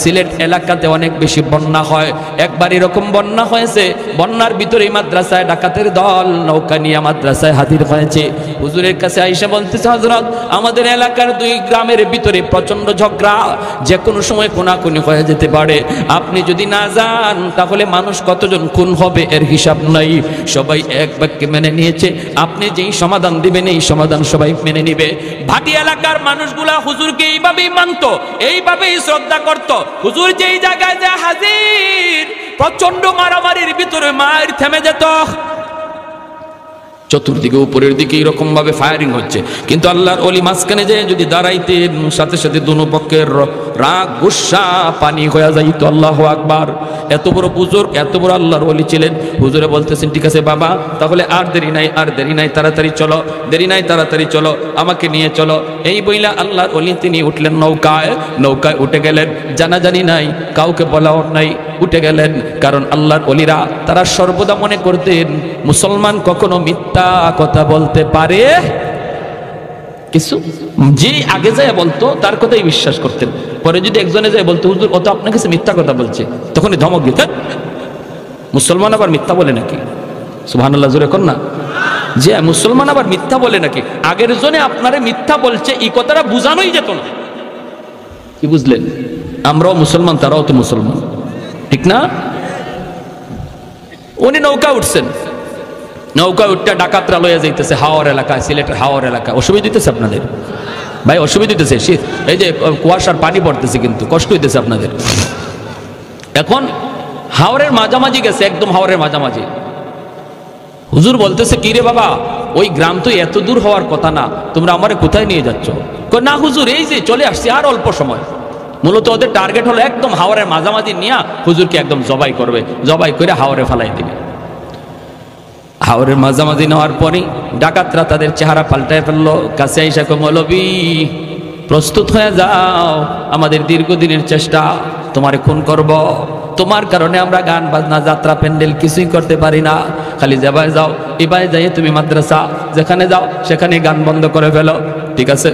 সিলেট এলাকাতে অনেক বেশি বন্যা হয়। একবার এরকম বন্যা হয়েছে, বন্যার ভিতরে মাদ্রাসায় ডাকাতের দল নৌকা নিয়ে মাদ্রাসায় হাজির হয়েছে। হুজুরের কাছে আইসা বলতেছে, হযরত আমাদের এলাকার 2 গ্রামের ভিতরে প্রচন্ড ঝগড়া, যে কোনো সময় কোনাকুনি হয়ে যেতে পারে, আপনি যদি না যান তাহলে মানুষ কতজন খুন হবে এর হিসাব নাই। সবাই এক বাক্যে মেনে নিয়েছে, আপনি যেই সমাধান দিবেন এই সমাধান সবাই মেনে নিবে। ভাটি এলাকার মানুষগুলা হুজুরকে এইভাবেই মানত, এইভাবেই শ্রদ্ধা করত। হুজুর যেই জায়গায় যে হাজির, প্রচন্ড মারামারির ভিতরে মায়ের থেমে যেত। চতুর্দিকে উপরের দিকে এরকম ভাবে ফায়ারিং হচ্ছে, কিন্তু আল্লাহর ওলি মাঝখানে যে যদি দাঁড়াইতেন, সাথে সাথে দুনো পক্ষের রাগ গুসা পানি হয়ে যাইতো। আল্লাহু আকবার। এত বড় বুজুর্গ, এত বড় আল্লাহর ওলি ছিলেন। হুজুরে বলতেছেন, ঠিক আছে বাবা, তাহলে আর দেরি নাই, আর দেরি নাই, তাড়াতাড়ি চলো, দেরি নাই, তাড়াতাড়ি চলো, আমাকে নিয়ে চলো। এই বইলা আল্লাহর ওলি তিনি উঠলেন নৌকায়, নৌকায় উঠে গেলেন। জানাজানি নাই, কাউকে বলাও নাই, উঠে গেলেন। কারণ আল্লাহর ওলিরা তারা সর্বদা মনে করতেন মুসলমান কখনো মিথ্যা কথা বলতে পারে কিছু, যে আগে যায় বলতো তার কথাই বিশ্বাস করতেন। পরে যদি একজনে যায় বলতো, হুজুর ও তো আপনার কাছে মিথ্যা কথা বলছে, তখনই ধমক দিতেন, মুসলমান আবার মিথ্যা বলে নাকি? সুবহানাল্লাহ, জোরে কর না। যে মুসলমান আবার মিথ্যা বলে নাকি? আগের জনে আপনারে মিথ্যা বলছে, এই কথাটা বুঝানোই যেত না। কি বুঝলেন? আমরাও মুসলমান, তারাও তো মুসলমান, ঠিক না? উনি নৌকা উঠছেন, নৌকা উঠতে ডাকাতরা লইয়া যাইতেছে হাওর এলাকায়, সিলেটের হাওর এলাকায়। অসুবিধা দিতেছে আপনাদের ভাই? অসুবিধা দিতেছে? এই যে কুয়াশার পানি পড়তেছে, কিন্তু কষ্ট হইতেছে আপনাদের। এখন হাওরের মাঝামাঝি গেছে, একদম হাওরের মাঝামাঝি। হুজুর বলতেছে, কি রে বাবা, ওই গ্রাম তো এত দূর হওয়ার কথা না, তোমরা আমারে কোথায় নিয়ে যাচ্ছ? না হুজুর, এই যে চলে আসছি, আর অল্প সময়। মূলত ওদের টার্গেট হলো একদম হাওরের মাঝামাঝি নিয়ে হুজুরকে একদম জবাই করবে, জবাই করে হাওরে ফালাই দিবে। হাওরের মাঝামাঝি নেওয়ার পরই ডাকাতরা তাদের চেহারা পাল্টায় ফেললো। কাছে আইসা কো, মৌলবী প্রস্তুত হয়ে যাও, আমাদের দীর্ঘদিনের চেষ্টা, তোমারে খুন করব। তোমার কারণে আমরা গান বাজনা যাত্রা প্যান্ডেল কিছুই করতে পারি না। খালি যাবায় যাও, এবারে যাই তুমি মাদ্রাসা, যেখানে যাও সেখানে গান বন্ধ করে ফেলো, ঠিক আছে?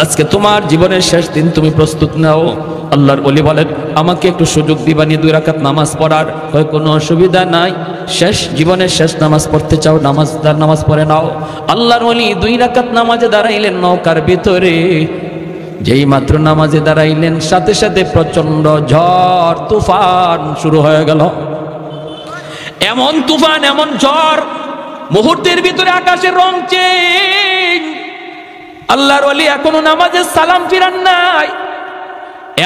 আজকে তোমার জীবনের শেষ দিন, তুমি প্রস্তুত নাও। আল্লাহর ওলি বলেন, আমাকে একটু সুযোগ দিবানি 2 রাকাত নামাজ পড়ার? হয় কোনো অসুবিধা নাই, শেষ জীবনের শেষ নামাজ পড়তে চাও, নামাজ পড়ে নাও। আল্লাহর ওলি 2 রাকাত নামাজে দাঁড়াইলেন নৌকার ভিতরে। যেই মাত্র নামাজে দাঁড়াইলেন, সাথে সাথে প্রচন্ড ঝড় তুফান শুরু হয়ে গেল। এমন তুফান, এমন ঝড়, মুহূর্তের ভিতরে আকাশের রং চেঞ্জ। আল্লাহর ওলি এখনো নামাজে সালাম ফিরান নাই।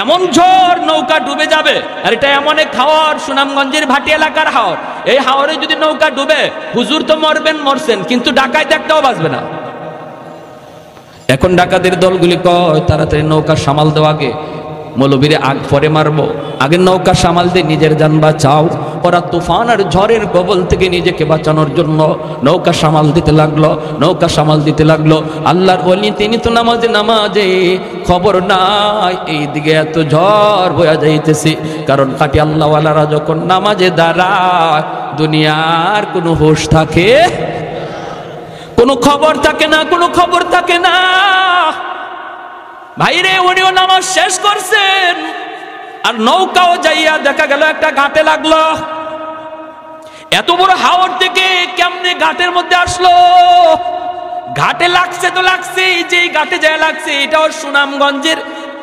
এমন ঝড়, নৌকা ডুবে যাবে। আর এটা এমন এক হাওর, সুনামগঞ্জের ভাটি এলাকার হাওর। এই হাওরে যদি নৌকা ডুবে, হুজুর তো মরবেন, মরছেন, কিন্তু ডাকাত একটাও বাঁচবে না। এখন ডাকাতের দলগুলি কয়, তাড়াতাড়ি নৌকা সামাল দেওয়া, আগে মৌলবীরে আগ পরে মারবো, আগে নৌকা সামাল দিয়ে নিজের জান বাঁচাও। ওরা তুফান আর ঝড়ের কবল থেকে নিজেকে বাঁচানোর জন্য নৌকা সামাল দিতে লাগলো, নৌকা সামাল দিতে লাগলো। আল্লাহর ওলি তিনি তো নামাজে খবর নাই এইদিকে এত ঝড় বয়া যাইতেছে। কারণ খাঁটি আল্লাহওয়ালারা যখন নামাজে দাঁড়ায়, দুনিয়ার কোনো হোশ থাকে, কোনো খবর থাকে না, কোনো খবর থাকে না। ভাইরে, উনিও নামাজ শেষ করছেন, আর নৌকাও যাইয়া দেখা গেল একটা ঘাটে লাগলো। এত বড় হাওর থেকে কেমনে ঘাটের মধ্যে আসলো? ঘাটে লাগছে তো লাগছে, যে ঘাটে যায় লাগছে, এটাও সুনামগঞ্জের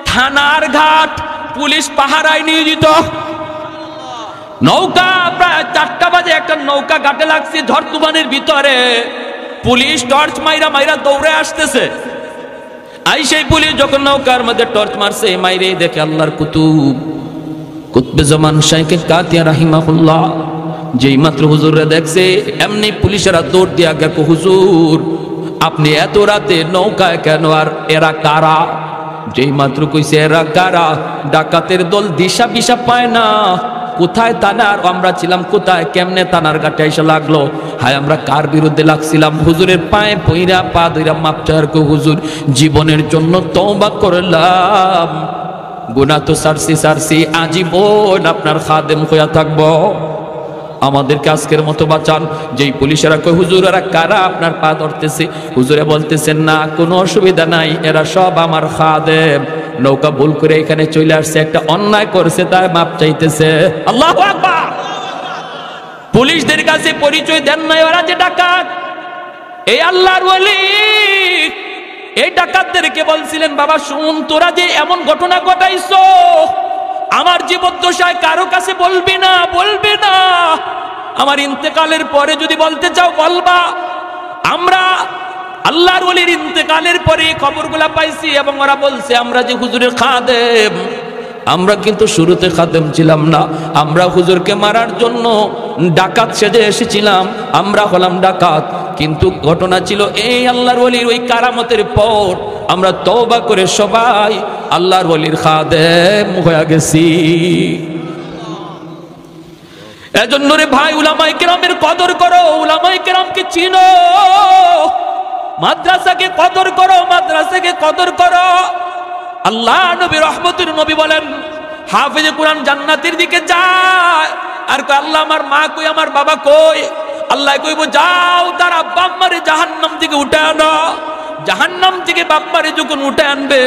থানার ঘাট, পুলিশ পাহারায় নিয়োজিত। নৌকা প্রায় 4টা বাজে একটা নৌকা ঘাটে লাগছে ঝড় তুফানের ভিতরে। পুলিশ টর্চ মাইরা মাইরা দৌড়ে আসতেছে। সেই পুলিশ যখন নৌকার মধ্যে টর্চ মারছে, মাইরে দেখে আল্লাহর কুতুবে জামান শাইখে কাতিয়া রাহিমাহুল্লাহ। যেই মাত্র হুজুররা দেখছে, এমনি পুলিশেরা দৌড় দিয়া গেল, হুজুর আপনি এত রাতে নৌকায় কেন, আর এরা কারা? যেই মাত্র কইছে এরা কারা, ডাকাতের দল দিশা বিশা পায় না, কোথায় থানার আমরা ছিলাম, কোথায় কেমনে থানার ঘাটে এসে লাগলো। হায় আমরা কার বিরুদ্ধে লাগছিলাম? হুজুরের পায়ে পইরা পা ধইরা মাপ চাওয়ার কো, হুজুর জীবনের জন্য তওবা করলাম, গুনাহ তো সারছি, আজীবন আপনার খাদেম হইয়া থাকবো, আমাদেরকে আজকের মতো বাঁচান। যেই পুলিশেরা কয়, হুজুর এরা কারা আপনার পা ধরতেছে? হুজুরে বলতেছেন, না কোনো অসুবিধা নাই, এরা সব আমার খাদেম, নৌকা ভুল করে এখানে চলে আসছে, একটা অন্যায় করছে, তাই মাপ চাইতেছে। আল্লাহু আকবার। পুলিশদের কাছে পরিচয় দেন নাই, ওরা যে ডাকাত। এই আল্লাহর ওয়ালি এই ডাকাতদেরকে বলছিলেন, বাবা শুন, তোরা যে এমন ঘটনা ঘটাইছো আমার জীবদ্দশায় কারো কাছে বলবি না, বলবি না। আমার ইন্তেকালের পরে যদি বলতে চাও বলবা। আমরা আল্লাহর ওলির ইন্তেকালের পরে খবরগুলা পাইছি, এবং ওরা বলছে আমরা যে হুজুরের খাদেম, আমরা কিন্তু শুরুতে খাদেম ছিলাম না, আমরা হুজুরকে মারার জন্য ডাকাত সেজে এসেছিলাম, আমরা হলাম ডাকাত। কিন্তু ঘটনা ছিল এই, আল্লাহর ওলির ওই কারামতের পর আমরা তওবা করে সবাই আল্লাহর ওলির খাদেম হয়ে গেছি। এজন্য রে ভাই, উলামায়ে কেরামের কদর করো, উলামায়ে কেরামকে চিনো, মাদ্রাসাকে কদর করো, মাদ্রাসাকে কদর করো। আল্লাহ নবী রহমতের নবী বলেন, হাফেজে কোরআন জান্নাতের দিকে যায়, আর কয় আল্লাহ আমার মা কই, আমার বাবা কই? আল্লাহ কইব যাও তার আব্বা আম্মারে জাহান্নাম থেকে উঠে আনো। জাহান্নাম থেকে বাপ্পারে যখন উঠে আনবে,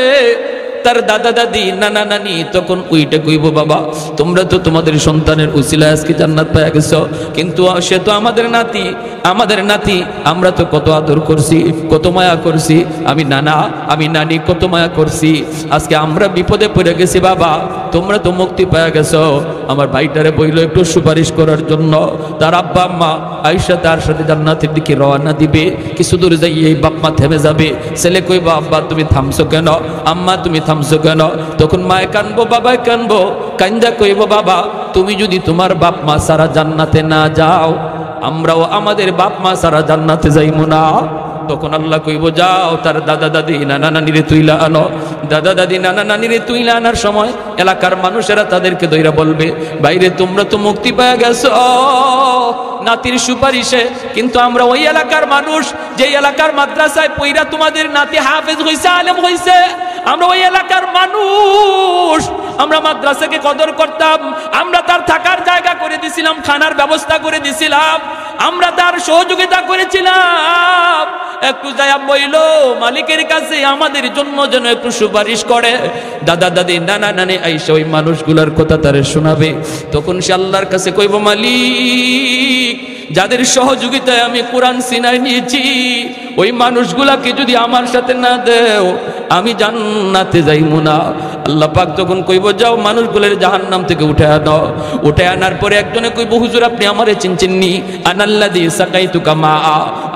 তার দাদা দাদি নানা নানি তখন উইটা কইব, বাবা তোমরা তো তোমাদের সন্তানের উসিলায় আজকে জান্নাত পেয়ে গেছো, কিন্তু সে তো আমাদের নাতি, আমাদের নাতি, আমরা তো কত আদর করছি, কত মায়া করছি, আমি নানা আমি নানি কত মায়া করছি, আজকে আমরা বিপদে পড়ে গেছি, বাবা তোমরা তো মুক্তি পেয়ে গেছো। আমার ভাইটারে বইল একটু সুপারিশ করার জন্য, তার আব্বা আম্মা আয়েশা তার সাথে জান্নাতের দিকে রওনা দিবে, কিছু দূর যাই এই বাপমা থেমে যাবে, ছেলে কইবা আব্বা তুমি থামছো কেন, আম্মা তুমি থামছো কেন? তখন মায়ে কানবো, বাবায় কানবো, কান্দা কইব বাবা তুমি যদি তোমার বাপ মা সারা জান্নাতে না যাও, আমরাও আমাদের বাপ মা সারা জান্নাতে যাইব না। তখন আল্লাহ কইব যাও তার দাদা দাদি নানা নানিরে তুইলা আনো। দাদা দাদি নানা নানিরে তুইলা আনার সময় এলাকার মানুষেরা তাদেরকে দইরা বলবে, বাইরে তোমরা তো মুক্তি পেয়ে গেছো নাতির সুপারিশে, কিন্তু আমরা ওই এলাকার মানুষ, যে এলাকার মাদ্রাসায় পইরা তোমাদের নাতি হাফেজ হইছে, আলেম হইছে, আমরা ওই এলাকার মানুষ, আমরা মাদ্রাসাকে কদর করতাম, আমরা তার থাকার জায়গা করে দিছিলাম, খানার ব্যবস্থা করে দিছিলাম, আমরা তার সহযোগিতা করেছিলাম। একটু যায়া বইল মালিকের কাছে আমাদের জন্য যেন একটু সুপারিশ করে। দাদা দাদি নানা নানি আইসা ওই মানুষগুলার কথা তারে শোনাবে। তখন সে আল্লাহর কাছে কইব, মালিক যাদের সহযোগিতায় আমি কোরআন সিনাই নিয়েছি, ওই মানুষগুলাকে যদি আমার সাথে না দেও আমি জান্নাতে যাইমু না। আল্লাহ পাক তখন কইব যাও মানুষগুলোর জাহান্নাম থেকে উঠে আনো। উঠে আনার পরে একজনে কইব, হুজুর আপনি আমারে চিনছেননি, আনাল্লাযী সাকাইতুকা মা,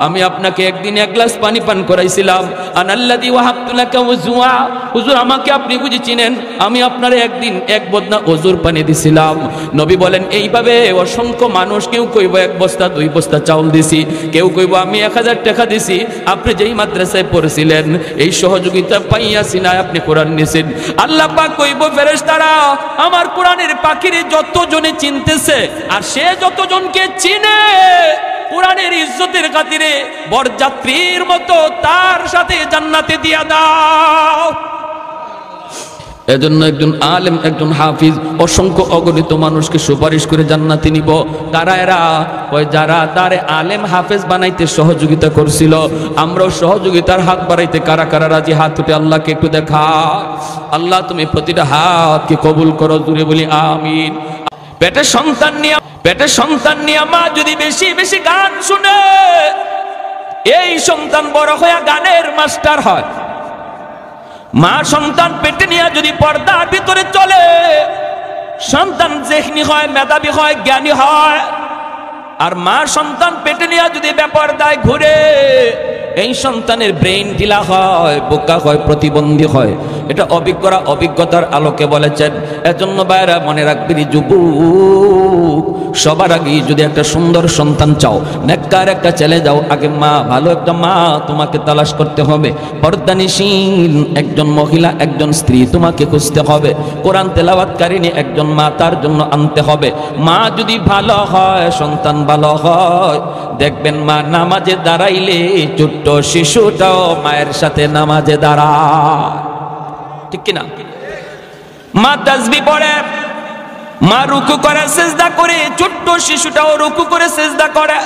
আমি আপনাকে একদিন এক গ্লাস পানি পান করাইছিলাম। আনাল্লাযী ওয়াহাবতু লাকা ওযুআ, হুজুর আমাকে আপনি বুঝি চিনেন, আমি আপনারে একদিন এক বদনা ওজুর পানি দিছিলাম। নবী বলেন এইভাবে অসংখ্য মানুষ, কেউ কইব এক বস্তা দুই বস্তা চাউল দিছি, কেউ কইব আমি 1000 টাকা দিছি, আপনি যেই মাদ্রাসায় পড়েছিলেন এই সহযোগিতা পাইয়া সিনায় আপনি কোরআন নিছেন। আল্লাহ পাক কইব ফেরেশতারা আমার কোরআনের পাখিরে যতজনে চিনতেছে, আর সে যতজনকে চিনে কোরআনের ইজ্জতের খাতিরে বরযাত্রীর মতো তার সাথে জান্নাতে দিয়া দাও। এজন্য একজন আলেম একজন হাফিজ অসংখ্য অগণিত মানুষকে সুপারিশ করে জান্নাতে নিব। কারা এরা? ওই যারা তারে আলেম হাফেজ বানাইতে সহযোগিতা করছিল। আমরাও সহযোগিতার হাত বাড়াইতে কারা কারা রাজি? হাত উঠে আল্লাহকে একটু দেখা। আল্লাহ তুমি প্রতিটা হাতকে কবুল করো, জুড়ে বলি আমিন। পেটে সন্তান নিয়ে মা যদি বেশি বেশি গান শুনে, এই সন্তান বড় হয়ে গানের মাস্টার হয়। মা সন্তান পেটে নিয়ে যদি পর্দার ভিতরে চলে, সন্তান যেহনি হয়, মেধাবী হয়, জ্ঞানী হয়। আর মা সন্তান পেটে নিয়ে যদি বেপরদায় ঘুরে, এই সন্তানের ব্রেইন ঢিলা হয়, বোকা হয়, প্রতিবন্ধী হয়। এটা অভিজ্ঞরা অভিজ্ঞতার আলোকে বলেছেন। এজন্য ভাইরা মনে রাখবেন, যুবক সবার আগে যদি একটা সুন্দর সন্তান চাও, নেককার একটা ছেলে যাও, আগে মা, ভালো একটা মা তোমাকে তালাশ করতে হবে। পর্দানিশীল একজন মহিলা, একজন স্ত্রী তোমাকে খুঁজতে হবে। কোরআন তেলাওয়াতকারিনী একজন মা তার জন্য আনতে হবে। মা যদি ভালো হয়, সন্তান ভালো হয়, দেখবেন মা নামাজে দাঁড়াইলে ছোট্ট শিশুটাও মায়ের সাথে নামাজে দাঁড়ায়, ঠিক কিনা? মা তাসবিহ পড়ে, মা রুকু করে সিজদা করে, ছোট্ট শিশুটাও রুকু করে সিজদা করে।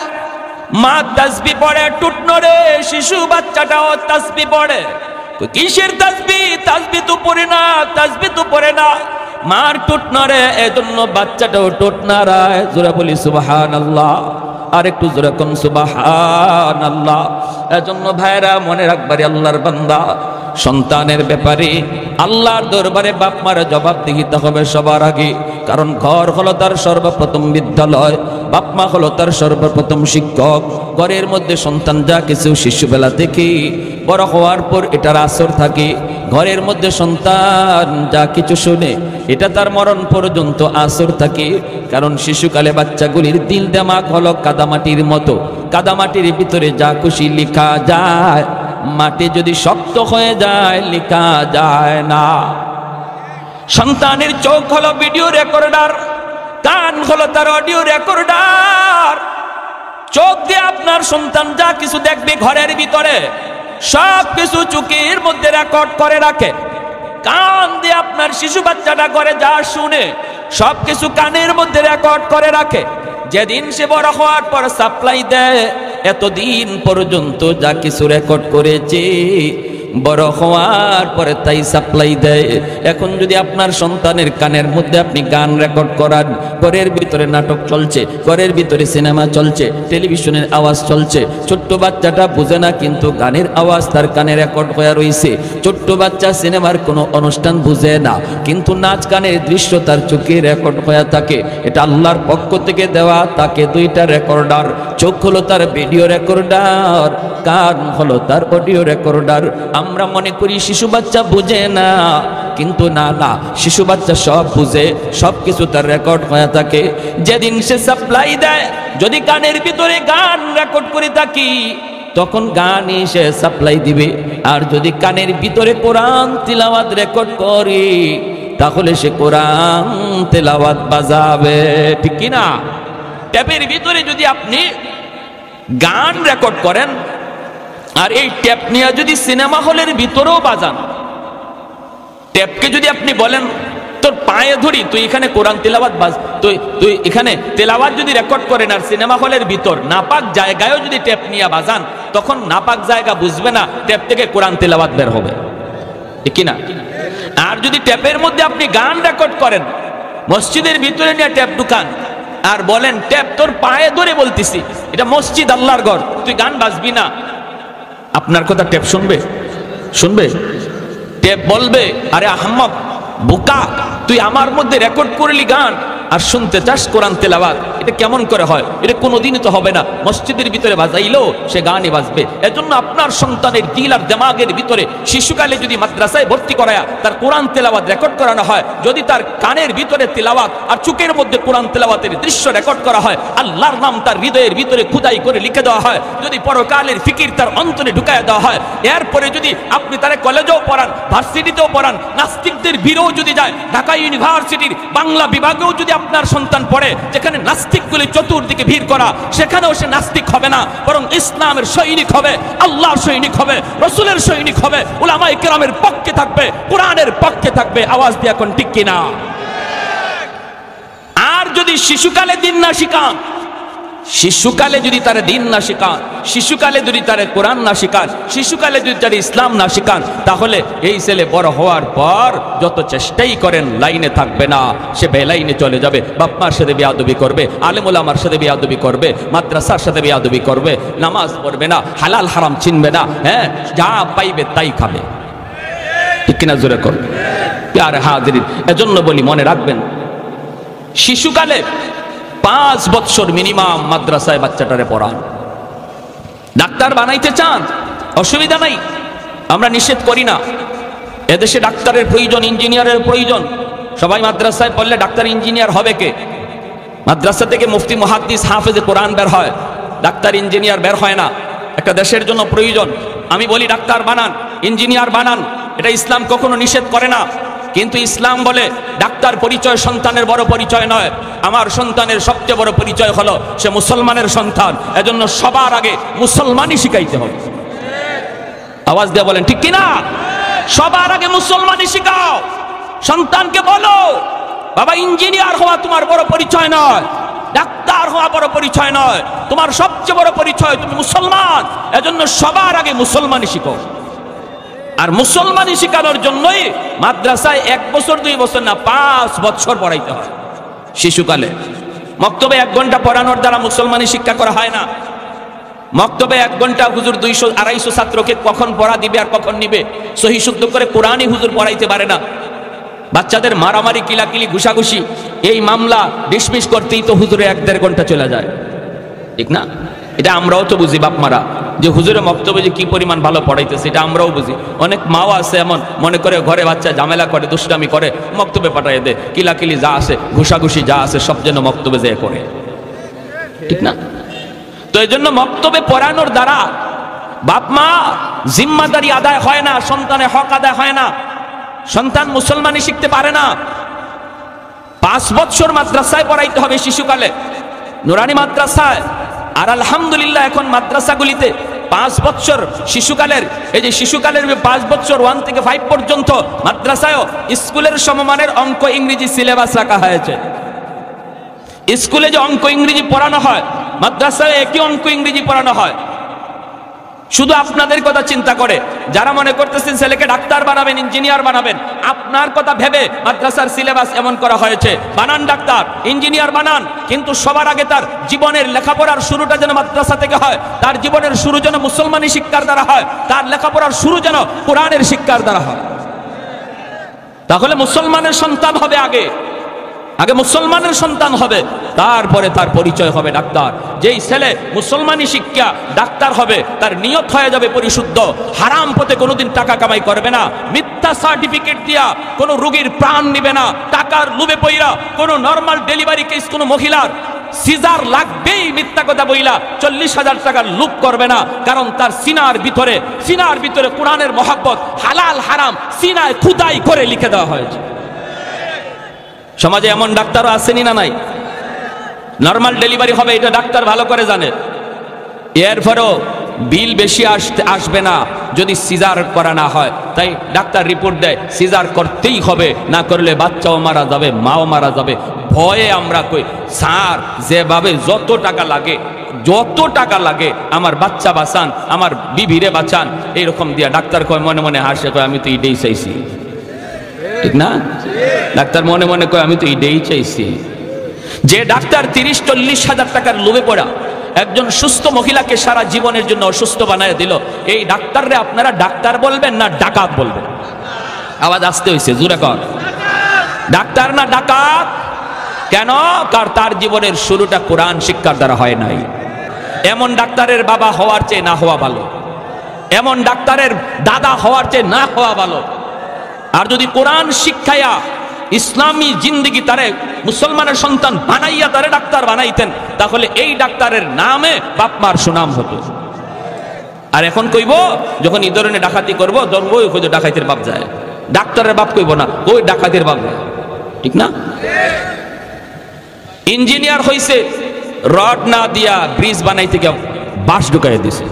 মা তাসবিহ পড়ে, টুট নড়ে, শিশু বাচ্চাটাও তাসবিহ পড়ে। কিসের তাসবিহ? তাসবিহ তো পড়ে না, তাসবিহ তো পড়ে না। মার ঠোঁট নাড়ে, এজন্য বাচ্চাটাও ঠোঁট নাড়ায়। জোরে বলি সুবহানাল্লাহ, আর একটু জোরে কোন সুবহানাল্লাহ। এজন্য ভাইরা মনে রাখবারে আল্লাহর বান্দা, সন্তানের ব্যাপারে আল্লাহর দরবারে বাপ মার জবাবদিহিতে হবে সবার আগে। কারণ ঘর হলো তার সর্বপ্রথম বিদ্যালয়, বাপ মা হলো তার সর্বপ্রথম শিক্ষক। ঘরের মধ্যে সন্তান যা কিছু শিশুবেলা থেকে বড় হওয়ার পর এটার আসর থাকে। ঘরের মধ্যে সন্তান যা কিছু শুনে এটা তার মরণ পর্যন্ত আসর থাকে। কারণ শিশুকালে বাচ্চাগুলির দিল দেমাগ হলো কাদামাটির মতো, কাদামাটির ভিতরে যা খুশি লেখা যায়, মাটি যদি শক্ত হয়ে যায় লেখা যায় না। সন্তানের চোখ হলো ভিডিও রেকর্ডার, কান হলো তার অডিও রেকর্ডার। চোখ দিয়ে আপনার সন্তান যা কিছু দেখবে ঘরের ভিতরে সব কিছু চোখের মধ্যে রেকর্ড করে রাখে। কান দিয়ে আপনার শিশু বাচ্চাটা করে যা শুনে সব কিছু কানের মধ্যে রেকর্ড করে রাখে। যেদিন সে বড় হওয়ার পর সাপ্লাই দেয়, এতদিন পর্যন্ত যা কিছু রেকর্ড করেছে বড় হওয়ার পরে তাই সাপ্লাই দেয়। এখন যদি আপনার সন্তানের কানের মধ্যে আপনি গান রেকর্ড করান, ঘরের ভিতরে নাটক চলছে, ঘরের ভিতরে সিনেমা চলছে, টেলিভিশনের আওয়াজ চলছে, ছোট্ট বাচ্চাটা বুঝে না কিন্তু গানের আওয়াজ তার কানে রেকর্ড হয়ে রয়েছে। ছোট্ট বাচ্চা সিনেমার কোনো অনুষ্ঠান বুঝে না কিন্তু নাচ গানের দৃশ্য তার চোখে রেকর্ড হয়ে থাকে। এটা আল্লাহর পক্ষ থেকে দেওয়া তাকে দুইটা রেকর্ডার। চোখ হলো তার ভিডিও রেকর্ডার, কান হলো তার অডিও রেকর্ডার। আমরা মনে করি শিশু বাচ্চা বুঝে না, কিন্তু না না, শিশু বাচ্চা সব বুঝে, সব কিছু তার রেকর্ড হয়ে থাকে। যেদিন সে সাপ্লাই দেয়, যদি কানের ভিতরে গান রেকর্ড করে থাকি তখন গানই সে সাপ্লাই দিবে। আর যদি কানের ভিতরে কোরআন তিলাওয়াত রেকর্ড করে তাহলে সে কোরআন তিলাওয়াত বাজাবে, ঠিক কি না? ট্যাপের ভিতরে যদি আপনি গান রেকর্ড করেন আর এই ট্যাপ নিয়ে যদি সিনেমা হলের ভিতরেও বাজান, ট্যাপকে যদি আপনি বলেন তোর পায়ে ধরি তুই এখানে কোরআন তেলাওয়াত বাজ, তুই এখানে তেলাওয়াত যদি রেকর্ড করেন আর সিনেমা হলের ভিতর নাপাক জায়গায়ও যদি ট্যাপ নিয়ে বাজান, তখন নাপাক জায়গা বুঝবে না, ট্যাপ থেকে কোরআন তেলাওয়াত বের হবে, ঠিক না? আর যদি ট্যাপের মধ্যে আপনি গান রেকর্ড করেন, মসজিদের ভিতরে নিয়ে ট্যাপ ঢুকান আর বলেন ট্যাপ তোর পায়ে ধরে বলতেছি, এটা মসজিদ আল্লাহর ঘর, তুই গান বাজবি না, আপনার কথা ট্যাপ শুনবে? শুনবে? ট্যাপ বলবে আরে আহম্মক বোকা, তুই আমার মধ্যে রেকর্ড করলি গান আর শুনতে চাস কোরআন তেলাওয়াত, এটা কেমন করে হয়? এটা কোনোদিনই তো হবে না। মসজিদের ভিতরে বাজাইলেও সে গানই বাজবে। এজন্য আপনার সন্তানের দিল আর দিমাগের ভিতরে শিশুকালে যদি মাদ্রাসায় ভর্তি করায়া তার কোরআন তেলাওয়াত রেকর্ড করানো হয়, যদি তার কানের ভিতরে তেলাওয়াত আর চোখের মধ্যে কোরআন তেলাওয়াতের দৃশ্য রেকর্ড করা হয়, আল্লাহর নাম তার হৃদয়ের ভিতরে খুদাই করে লিখে দেওয়া হয়, যদি পরকালের ফিকির তার অন্তরে ঢুকায় দেওয়া হয়, এরপরে যদি আপনি তার কলেজেও পড়ান, ভার্সিটিতেও পড়ান, নাস্তিকদের ভিড়েও যদি যায়, ঢাকা ইউনিভার্সিটির বাংলা বিভাগেও যদি আপনার সন্তান পড়ে যেখানে নাস্তিকগুলি চতুর্দিকে ভিড় করা, সেখানেও সে নাস্তিক হবে না, বরং ইসলামের সৈনিক হবে, আল্লাহর সৈনিক হবে, রসুলের সৈনিক হবে, উলামায়ে কেরামের পক্ষে থাকবে, কোরআনের পক্ষে থাকবে। আওয়াজ দিয়ে এখন ঠিক কিনা? আর যদি শিশুকালে দিন না শিখান, শিশুকালে যদি তার দিন না শিখান, শিশুকালে যদি তার কোরআন না শিখান, শিশুকালে যদি তার ইসলাম না শিখান, তাহলে এই ছেলে বড় হওয়ার পর যত চেষ্টাই করেন লাইনে থাকবে না, সে বেলাইনে চলে যাবে, বাপমার সাথে বেয়াদবি করবে, আলেম ওলামার সাথে বেয়াদবি করবে, মাদ্রাসার সাথে বেয়াদবি করবে, নামাজ পড়বে না, হালাল হারাম চিনবে না, হ্যাঁ, যা পাইবে তাই খাবে, ঠিক কিনা? জোরে কর প্যারে হাজির। এজন্য বলি মনে রাখবেন, শিশুকালে 5 বছর মিনিমাম মাদ্রাসায় বাচ্চাটারে পড়ান। ডাক্তার বানাইতে চান, অসুবিধা নাই, আমরা নিষেধ করি না। এদেশে ডাক্তারের প্রয়োজন, ইঞ্জিনিয়ারের প্রয়োজন। সবাই মাদ্রাসায় পড়লে ডাক্তার ইঞ্জিনিয়ার হবে কে? মাদ্রাসা থেকে মুফতি মুহাদ্দিস হাফেজে কোরআন বের হয়, ডাক্তার ইঞ্জিনিয়ার বের হয় না। একটা দেশের জন্য প্রয়োজন। আমি বলি ডাক্তার বানান, ইঞ্জিনিয়ার বানান, এটা ইসলাম কখনো নিষেধ করে না। কিন্তু ইসলাম বলে ডাক্তার পরিচয় সন্তানের বড় পরিচয় নয়, আমার সন্তানের সবচেয়ে বড় পরিচয় হলো সে মুসলমানের সন্তান। এজন্য সবার আগে মুসলমানই শিখাইতে হবে। আওয়াজ দিয়ে বলেন ঠিক কিনা? সবার আগে মুসলমানই শিখাও। সন্তানকে বলো বাবা ইঞ্জিনিয়ার হওয়া তোমার বড় পরিচয় নয়, ডাক্তার হওয়া বড় পরিচয় নয়, তোমার সবচেয়ে বড় পরিচয় তুমি মুসলমান। এজন্য সবার আগে মুসলমানই শিখো। আর মুসলমানি শেখানোর জন্যই মাদ্রাসায় 1 বছর 2 বছর না 5 বছর পড়াইতে হয় শিশুকালে। মক্তবে 1 ঘন্টা পড়ানোর দ্বারা মুসলমানি শিক্ষা করা হয় না। মক্তবে 1 ঘন্টা হুজুর 200-250 ছাত্রকে কখন পড়া দিবে আর কখন নিবে সহি শুদ্ধ করে কোরআনই হুজুর পড়াইতে পারে না। বাচ্চাদের মারামারি, কিলাকিলি, ঘুষাঘুষি, এই মামলা ডিসমিস করতেই তো হুজুরে 1-1.5 ঘন্টা চলে যায়, ঠিক না? এটা আমরাও তো বুঝি বাপ মারা, যে হুজুরে মক্তবে যে কি পরিমাণ ভালো পড়াইতেছে এটা আমরাও বুঝি। অনেক মাও আছে এমন মনে করে ঘরে বাচ্চা ঝামেলা করে, দুষ্টামি করে, মক্তবে পাঠাই দেয়, কিলাকিলি যা আছে, ঘুষাঘুষি যা আছে সব যেন মক্তবে যেয়ে করে, ঠিক না? তো এই জন্য মক্তবে পড়ানোর দ্বারা বাপ মা জিম্মাদারি আদায় হয় না, সন্তানের হক আদায় হয় না, সন্তান মুসলমানি শিখতে পারে না। 5 বছর মাদ্রাসায় পড়াইতে হবে শিশুকালে, নুরানি মাদ্রাসায়। আর আলহামদুলিল্লাহ এখন মাদ্রাসাগুলিতে 5 বছর শিশুকালের, এই যে শিশুকালের 5 বছর 1 থেকে 5 পর্যন্ত মাদ্রাসায়ও স্কুলের সমমানের অঙ্ক ইংরেজি সিলেবাস রাখা হয়েছে। স্কুলে যে অঙ্ক ইংরেজি পড়ানো হয়, মাদ্রাসায় একই অঙ্ক ইংরেজি পড়ানো হয়। শুধু আপনাদের কথা চিন্তা করে যারা মনে করতেছেন ছেলেকে ডাক্তার বানাবেন, ইঞ্জিনিয়ার বানাবেন, আপনার কথা ভেবে মাদ্রাসার সিলেবাস এমন করা হয়েছে। বানান ডাক্তার, ইঞ্জিনিয়ার বানান, কিন্তু সবার আগে তার জীবনের লেখাপড়ার শুরুটা যেন মাদ্রাসা থেকে হয়, তার জীবনের শুরু যেন মুসলমানি শিক্ষার দ্বারা হয়, তার লেখাপড়ার শুরু যেন কোরআনের শিক্ষার দ্বারা হয়। তাহলে মুসলমানের সন্তান হবে আগে মুসলমানের সন্তান হবে, তারপরে তার পরিচয় হবে ডাক্তার। যেই ছেলে মুসলমানি শিক্ষা ডাক্তার হবে, তার নিয়ত হয়ে যাবে পরিশুদ্ধ, হারাম পথে কোনোদিন টাকা কামাই করবে না, মিথ্যা সার্টিফিকেট দিয়া কোনো রোগীর প্রাণ নিবে না, টাকার লোভে পইরা কোনো নরমাল ডেলিভারি কেস কোনো মহিলার সিজার লাগবেই মিথ্যা কথা বইলা 40,000 টাকার লুপ করবে না, কারণ তার সিনার ভিতরে কোরআনের মহব্বত, হালাল হারাম সিনায় খুদাই করে লিখে দেওয়া হয়েছে। সমাজে এমন ডাক্তারও আসেনি না নাই? নরমাল ডেলিভারি হবে এটা ডাক্তার ভালো করে জানে, এরপরও বিল বেশি আসবে না যদি সিজার করা না হয়। তাই ডাক্তার রিপোর্ট দেয় সিজার করতেই হবে, না করলে বাচ্চাও মারা যাবে, মাও মারা যাবে। ভয়ে আমরা কই স্যার যেভাবে যত টাকা লাগে আমার বাচ্চা বাঁচান, আমার বিবিরে বাঁচান, এইরকম দিয়া ডাক্তার কয়, মনে মনে হাসে কয় আমি তো এটাই চাইছি, ঠিক না? ডাক্তার মনে মনে কয় আমি তো এটাই চাইছি। যে ডাক্তার 30-40 হাজার টাকার লোভে পড়া একজন সুস্থ মহিলাকে সারা জীবনের জন্য অসুস্থ বানায় দিল, এই ডাক্তাররে আপনারা ডাক্তার বলবেন না ডাকাত বলবেন? আওয়াজ আসতে হয়েছে, জোরে কর। ডাক্তার না ডাকাত? কেন? কারণ তার জীবনের শুরুটা কোরআন শিক্ষার দ্বারা হয় নাই। এমন ডাক্তারের বাবা হওয়ার চেয়ে না হওয়া ভালো, এমন ডাক্তারের দাদা হওয়ার চেয়ে না হওয়া ভালো। আর যদি কোরআন শিক্ষায়া ইসলামী জিন্দেগি তারে মুসলমানের সন্তান বানাইয়া তারে ডাক্তার বানাইতেন, তাহলে এই ডাক্তারের নামে বাপমার সুনাম হতো। আর এখন কইব যখন এই ধরনের ডাকাতি করবো, ওই খুঁজে ডাকাইতের বাপ যায়, ডাক্তারের বাপ কইব না, ওই ডাকাতের বাপ যায়, ঠিক না? ইঞ্জিনিয়ার হইছে, রড না দিয়া ব্রিজ বানাইতে গিয়ে বাঁশ ঢুকাই দিছে,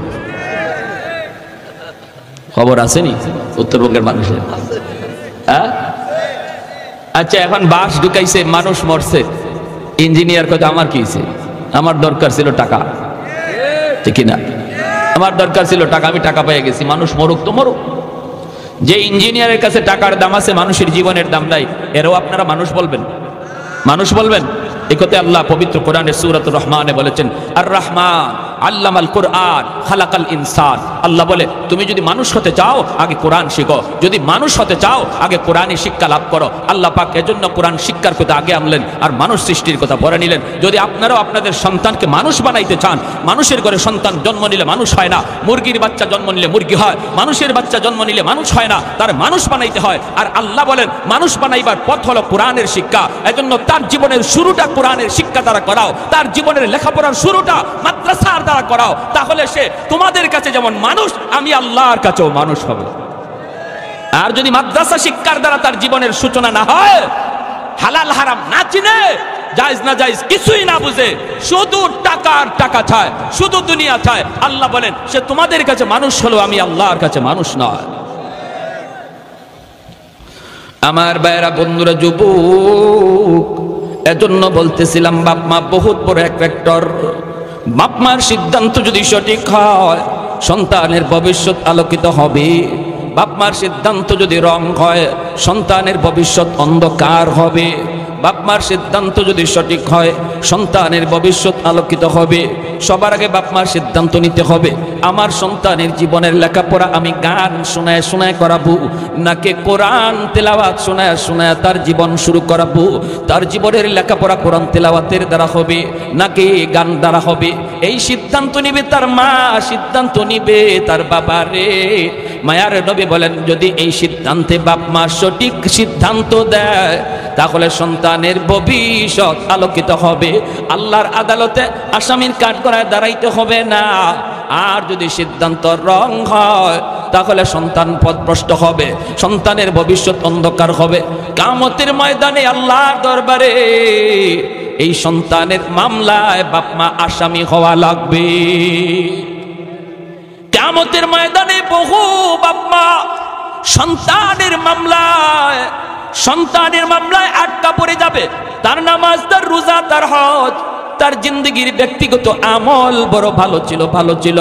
খবর আসেনি উত্তরবঙ্গের মানুষের? হ্যাঁ, আচ্ছা, এখন বাঁশ ঢুকাইছে, মানুষ মরছে, ইঞ্জিনিয়ার কথা আমার কি হয়েছে? আমার দরকার ছিল টাকা, ঠিক না? আমার দরকার ছিল টাকা, আমি টাকা পেয়ে গেছি, মানুষ মরুক তো মরুক। যে ইঞ্জিনিয়ারের কাছে টাকার দাম আছে, মানুষের জীবনের দাম নাই, এরও আপনারা মানুষ বলবেন? মানুষ বলবেন? এই কথা আল্লাহ পবিত্র কোরআনের সূরাতুর রহমানে বলেছেন, আর রহমান আল্লামাল কোরআন খালাকাল ইনসান। আল্লাহ বলে তুমি যদি মানুষ হতে চাও আগে কোরআন শিখো, যদি মানুষ হতে চাও আগে কোরআনী শিক্ষা লাভ করো। আল্লাহ পাক এজন্য কোরআন শিক্ষার কথা আগে আনলেন আর মানুষ সৃষ্টির কথা পরে নিলেন। যদি আপনারাও আপনাদের সন্তানকে মানুষ বানাইতে চান, মানুষের ঘরে সন্তান জন্ম নিলে মানুষ হয় না, মুরগির বাচ্চা জন্ম নিলে মুরগি হয়, মানুষের বাচ্চা জন্ম নিলে মানুষ হয় না, তার মানুষ বানাইতে হয়। আর আল্লাহ বলেন মানুষ বানাইবার পথ হলো কোরআনের শিক্ষা। এজন্য তার জীবনের শুরুটা কোরআনের শিক্ষা দ্বারা করাও, তার জীবনের লেখাপড়ার শুরুটা মাদ্রাসার দ্বারা করাও, তাহলে সে তোমাদের কাছে যেমন মানুষ, আমি আল্লাহর কাছেও মানুষ হবে। আর যদি মাদ্রাসা শিক্ষার দ্বারা তার জীবনের সূচনা না হয়, হালাল হারাম না চিনে, জায়েজ না জায়েজ কিছুই না বুঝে, শুধু টাকার টাকা চায়, শুধু দুনিয়া চায়, আল্লাহ বলেন সে তোমাদের কাছে মানুষ হলো, আমি আল্লাহর কাছে মানুষ নয়। আমার ভাইয়েরা, বন্ধুরা, যুবক, এজন্য বলতেছিলাম বাপ মা বহুত বড় এক ফ্যাক্টর। বাপ মার সিদ্ধান্ত যদি সঠিক হয়, সন্তানের ভবিষ্যৎ আলোকিত হবে। বাপ মার সিদ্ধান্ত যদি রং হয় সন্তানের ভবিষ্যৎ অন্ধকার হবে। বাপ মার সিদ্ধান্ত যদি সঠিক হয় সন্তানের ভবিষ্যৎ আলোকিত হবে। সবার আগে বাপ মার সিদ্ধান্ত নিতে হবে, আমার সন্তানের জীবনের লেখাপড়া আমি গান শোনায় শোনায় করাবো নাকি কোরআন তেলাওয়াত শোনায় শোনায় তার জীবন শুরু করাবো। তার জীবনের লেখাপড়া কোরআন তেলাওয়াতের দ্বারা হবে নাকি গান দ্বারা হবে, এই সিদ্ধান্ত নিবে তার মা, সিদ্ধান্ত নিবে তার বাবা রে। মায়ার নবী বলেন যদি এই সিদ্ধান্তে বাপ মা সঠিক সিদ্ধান্ত দেয় তাহলে সন্তানের ভবিষ্যৎ আলোকিত হবে, আল্লাহর আদালতে আসামির কাঠগড়ায় দাঁড়াইতে হবে না। আর যদি সিদ্ধান্ত রং হয় তাহলে সন্তান পথভ্রষ্ট হবে, সন্তানের ভবিষ্যৎ অন্ধকার হবে। কিয়ামতের ময়দানে আল্লাহর দরবারে এই সন্তানের মামলায় বাপ মা আসামি হওয়া লাগবে। কিয়ামতের ময়দানে বহু বাপ মা সন্তানের মামলায় আটকা পড়ে যাবে। তার নামাজ, তার রোজা, তার হজ, তার জিন্দগির ব্যক্তিগত আমল বড় ভালো ছিল,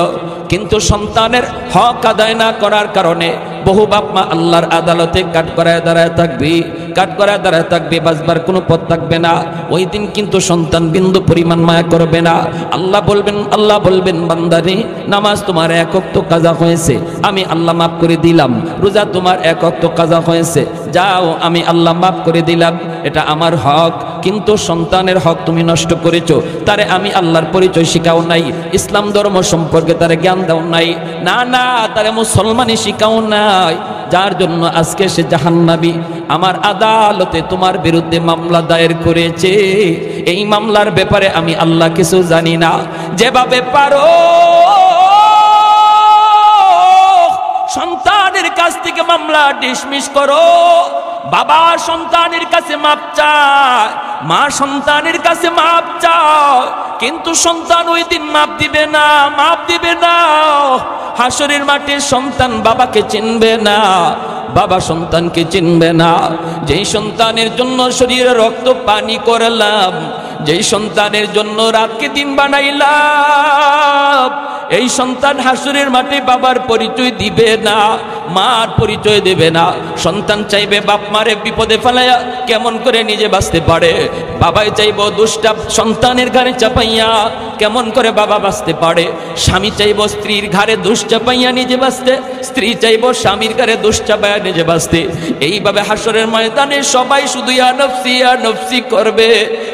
কিন্তু সন্তানের হক আদায় না করার কারণে বহু বাপ মা আল্লাহর আদালতে কাঠগড়ায় দাঁড়ায় থাকবে, বাঁচবার কোনো পথ থাকবে না। ওই দিন কিন্তু সন্তান বিন্দু পরিমাণ মায়া করবে না। আল্লাহ বলবেন বান্দারে নামাজ তোমার এক ওয়াক্ত কাজা হয়েছে, আমি আল্লাহ মাফ করে দিলাম। রোজা তোমার এক ওয়াক্ত কাজা হয়েছে, যাও আমি আল্লাহ মাফ করে দিলাম, এটা আমার হক। কিন্তু সন্তানের হক তুমি নষ্ট করেছো, তারে আমি আল্লাহর পরিচয় শিখাও নাই, ইসলাম ধর্ম সম্পর্কে তারে জ্ঞান দাও নাই, না তারে মুসলমানই শিখাও নাই, যার জন্য আজকে সে জাহান্নামী। আমার আদালতে তোমার বিরুদ্ধে মামলা দায়ের করেছে, এই মামলার ব্যাপারে আমি আল্লাহ কিছু জানি না। যেভাবে পারো সন্তানের কাছ থেকে মামলা ডিসমিস করো। বাবা সন্তানের কাছে মাপ চায়, মা সন্তানের কাছে মাপ চায়, কিন্তু সন্তান ওই দিন মাপ দিবে না। হাসরের মাঠে সন্তান বাবাকে চিনবে না, বাবা সন্তানকে চিনবে না। যেই সন্তানের জন্য শরীরে রক্ত পানি করলাম, যেই সন্তানের জন্য রাতকে দিন বানাইলাম, এই সন্তান হাসরের মাঠে বাবার পরিচয় দিবে না, মার পরিচয় দেবে না। সন্তান চাইবে বাপ মারে বিপদে ফেলাইয়া কেমন করে নিজে বাঁচতে পারে, বাবাই চাইব দুষ্টা সন্তানের ঘাড়ে চাপাইয়া কেমন করে বাবা বাঁচতে পারে। স্বামী চাইব স্ত্রীর ঘাড়ে দোষ চাপাইয়া নিজে বাঁচতে, স্ত্রী চাইব স্বামীর ঘাড়ে দোষ চাপাইয়া নিজে বাঁচতে। এইভাবে হাসরের ময়দানে সবাই শুধু ইয়া নফসি করবে,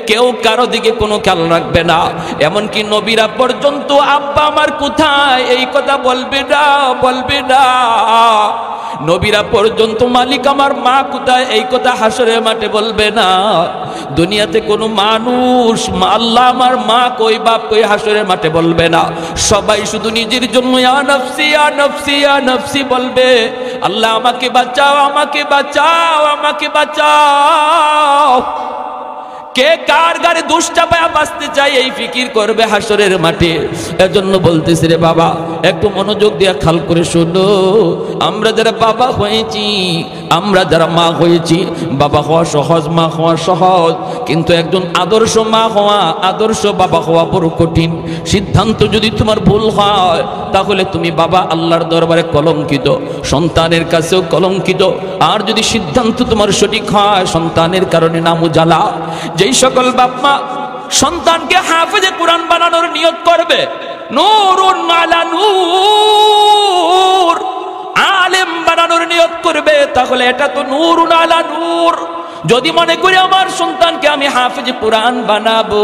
কেউ কারো দিকে কোনো খেয়াল রাখবে না। এমনকি নবীরা পর্যন্ত আব্বা আমার কোথায় এই কথা বলবে না। নবীরা পর্যন্ত মালিক আমার মা কোথায় এই কথা হাসরের মাঠে বলবে না। দুনিয়াতে কোনো মানুষ আল্লাহ আমার মা কই বাপ কই হাসরের মাঠে বলবে না। সবাই শুধু নিজের জন্য ইয়া নফসি বলবে। আল্লাহ আমাকে বাঁচাও। কে কার গাড়ি দোষ চাপায়া বাঁচতে চাই এই ফিকির করবে হাসরের মাঠে। এজন্য বলতেছি রে বাবা, একটু মনোযোগ দিয়ে খেয়াল করে শোনো। আমরা যারা বাবা হয়েছি, আমরা যারা মা হয়েছি, বাবা হওয়া সহজ, মা হওয়া সহজ, কিন্তু একজন আদর্শ মা হওয়া, আদর্শ বাবা হওয়া বড় কঠিন। সিদ্ধান্ত যদি তোমার ভুল হয় তাহলে তুমি বাবা আল্লাহর দরবারে কলঙ্কিত, সন্তানের কাছেও কলঙ্কিত। আর যদি সিদ্ধান্ত তোমার সঠিক হয় সন্তানের কারণে নাম উজালা। যেই সকল বাপ মা সন্তানকে হাফেজে কোরআন বানানোর নিয়ত করবে, নূরুন আলা নূর, আলেম বানানোর নিয়ত করবে, তাহলে এটা তো নূরুন আলা নূর। যদি মনে করি আমার সন্তানকে আমি হাফেজ কোরআন বানাবো,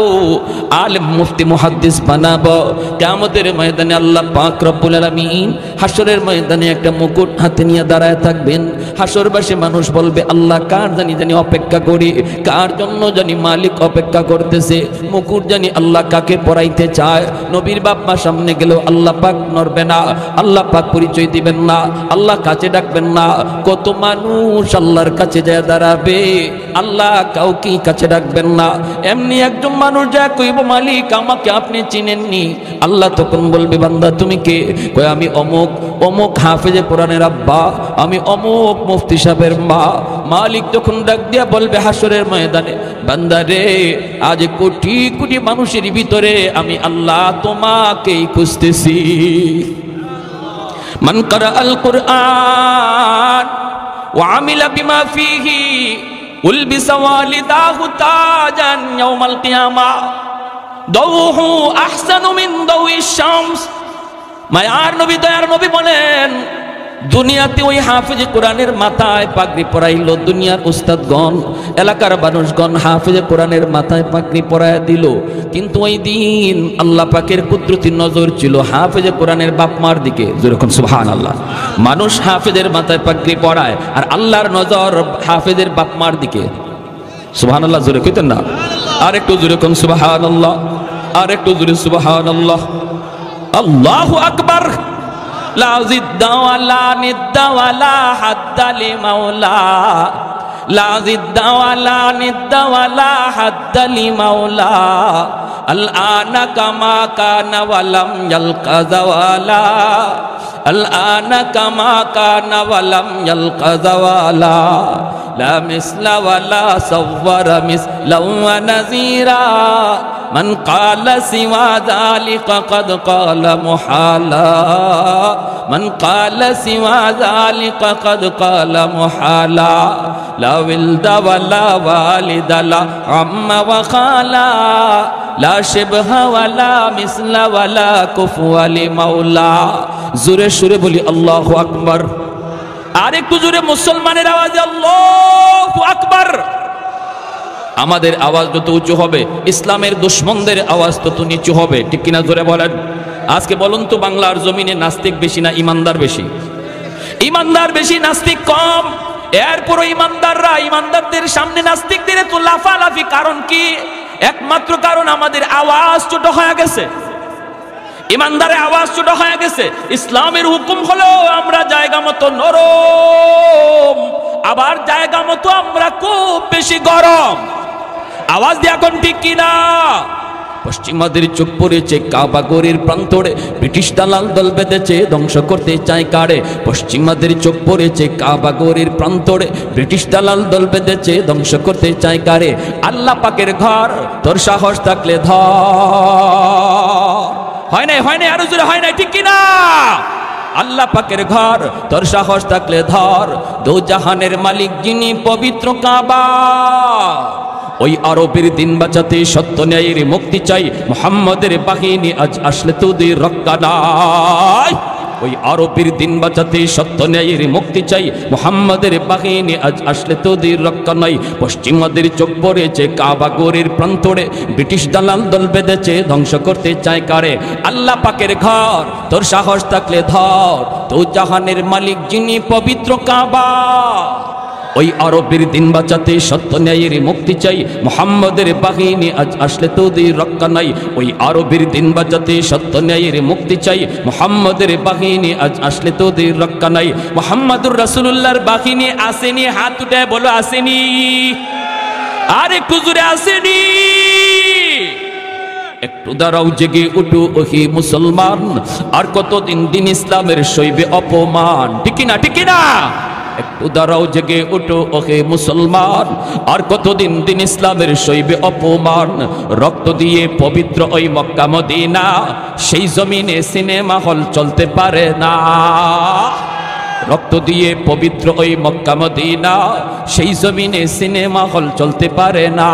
আলেম মুফতি মুহাদ্দিস বানাবো, কিয়ামতের ময়দানে আল্লাহ পাক রব্বুল আলামিন হাসরের ময়দানে একটা মুকুট হাতে নিয়ে দাঁড়ায় থাকবেন। হাসরবাসী মানুষ বলবে আল্লাহ কার জানি অপেক্ষা করি, কার জন্য জানি মালিক অপেক্ষা করতেছে, মুকুট জানি আল্লাহ কাকে পরাইতে চায়। নবীর বাপ মা সামনে গেলেও আল্লাহ পাক নড়বে না, আল্লাহ পাক পরিচয় দিবেন না, আল্লাহ কাছে ডাকবেন না। কত মানুষ আল্লাহর কাছে যায় দাঁড়াবে, আল্লাহ কাউকে কাছে ডাকবেন না। এমনি একজন মানুষ যা কইব মালিক আমাকে আপনি চিনেননি, আল্লাহ তখন বলবে বান্দা তুমি কে? কই আমি অমুক হাফেজে কোরআনের আব্বা, আমি অমুক মুফতি সাহেবের মা। মালিক তখন ডাক দিয়া বলবে হাসরের ময়দানে, বান্দা রে আজ কোটি কোটি মানুষের ভিতরে আমি আল্লাহ তোমাকেই খুঁজতেছি। মান ক্বারাআল কুরআন ওয়া আমিলা বিমা ফীহি উলবিসা ওয়ালিদাহু তাজান ইয়াউমাল কিয়ামাহ দাউহু আহসানু মিন দাউইশ শামস। মায়ার নবী দয়ার নবী বলেন, দুনিয়াতে ওই হাফেজে কোরআনের মাথায় পাগড়ি পরাইল, দুনিয়ার উস্তাদগণ এলাকার মানুষগণ হাফেজে কোরআনের মাথায় পাগড়ি পরায় দিল, কিন্তু ওই দিন আল্লাহ পাকের কুদরতি নজর ছিল হাফেজে কোরআনের বাপ মার দিকে। যেরকম সুবহানাল্লাহ, মানুষ হাফেজের মাথায় পাগড়ি পরায় আর আল্লাহর নজর হাফেজের বাপ মার দিকে। সুবহানাল্লাহ জোরে কইতেন না? আর একটু জোরে কোন সুবহানাল্লাহ, আর একটু জোরে সুবহানাল্লাহ। আল্লাহু আকবার। লা জিদ্দা ওয়ালা নিদ্দা ওয়ালা হাদ্দা লিমাওলা, লা জিদ্দা ওয়ালা নিদ্দা ওয়ালা হাদ্দা লিমাওলা, আল আনা কামা কানা ওয়ালাম ইয়ালকা যাওয়ালা, আল আনা কামা কানা ওয়ালাম ইয়ালকা যাওয়ালা, লা মিসলা ওয়ালা সাওয়ারা মিসলা ওয়া নাযীরা, মান ক্বালা সিওয়া যালিকা ক্বাদ ক্বালা মুহালা, মান ক্বালা সিওয়া যালিকা ক্বাদ ক্বালা মুহালা, লা ওয়ালদা ওয়ালা ওয়ালিদা লা আম্মা ওয়া খালা, লা শিবহা ওয়ালা মিসলা ওয়ালা কুফুয়া লিমাওলা। জোরে সুরে বলি আল্লাহু আকবার। আর একটু জোরে মুসলমানের আওয়াজে আল্লাহু আকবার। আমাদের আওয়াজ যত উঁচু হবে, ইসলামের দুশমনদের আওয়াজ তত নিচু হবে, ঠিক কিনা জোরে বলেন। আজকে বলুন তো, বাংলার জমিনে নাস্তিক বেশি না ইমানদার বেশি? ইমানদার বেশি, নাস্তিক কম। এরপরও ইমানদাররা, ইমানদারদের সামনে নাস্তিকদের তো লাফালাফি। কারণ কি? একমাত্র কারণ আমাদের আওয়াজ ছোট হয়ে গেছে, ইমানদারের আওয়াজ ছোট হয়ে গেছে। ইসলামের হুকুম হলো আমরা জায়গা মতো নরম, আবার জায়গা মতো আমরা খুব বেশি গরম। আওয়াজ দিয়ে এখন ঠিক কিনা? পশ্চিমাদের চোখ পড়েছে কাবা গড়ের প্রান্তরে, ব্রিটিশ দালাল দল বেঁধেছে ধ্বংস করতে চায় কারে। পশ্চিমাদের চোখ পড়েছে কাবা গড়ের প্রান্তরে, ব্রিটিশ দালাল দল বেঁধেছে ধ্বংস করতে চায় কারে। আল্লাহ পাকের ঘর, তোর সাহস থাকলে ধর। হয় নাই, হয় নাই, আরো জোরে হয় নাই, ঠিক কিনা? আল্লাহ পাকের ঘর, তোর সাহস থাকলে ধর। দো জাহানের মালিক যিনি, পবিত্র কাবা। ওই আরবের দিন বাঁচাতে সত্য ন্যায়ের মুক্তি চাই, মুহাম্মাদের বাহিনী আজ আসলে তোদের রক্ষা নাই। ওই আরবের দিন বাঁচাতে সত্য ন্যায়ের মুক্তি চাই, মুহাম্মাদের বাহিনী আজ আসলে তোদের রক্ষা নাই। পশ্চিমাদের চোখ পড়েছে কাবা গড়ের প্রান্তরে, ব্রিটিশ দালাল দল বেঁধেছে ধ্বংস করতে চায় কারে। আল্লাহ পাকের ঘর, তোর সাহস থাকলে ধর। তো জাহানের মালিক যিনি, পবিত্র কাবা। ওই আরবের দিন বাঁচাতে সত্য ন্যায়ের মুক্তি চাই, মুহাম্মাদের বাহিনী আজ আসলে তোদের রক্ষা নাই। ওই আরবের দিন বাঁচাতে সত্য ন্যায়ের মুক্তি চাই, মুহাম্মাদের বাহিনী আজ আসলে তোদের রক্ষা নাই। মুহাম্মাদুর রাসূলুল্লাহর বাহিনী আসেনি? হাত উঠে বলো আসেনি। আর একটু জোরে আসেনি। একটু দাঁড়াও, জেগে উঠো ওহি মুসলমান, আর কতদিন দিন ইসলামের সইবে অপমান, ঠিক না? ঠিক না? একটু দাঁড়াও, জেগে উঠো ওহে মুসলমান, আর কতদিন দিন ইসলামের সইবে অপমান। রক্ত দিয়ে পবিত্র ওই মক্কা মদিনা, সেই জমিনে সিনেমা হল চলতে পারে না। রক্ত দিয়ে পবিত্র ওই মক্কা মদিনা, সেই জমিনে সিনেমা হল চলতে পারে না।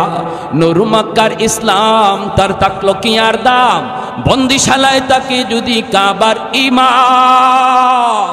নূর মক্কার ইসলাম, তার থাকলো কি আর দাম? বন্দিশালায় তাকে যদি কাবার ইমাম।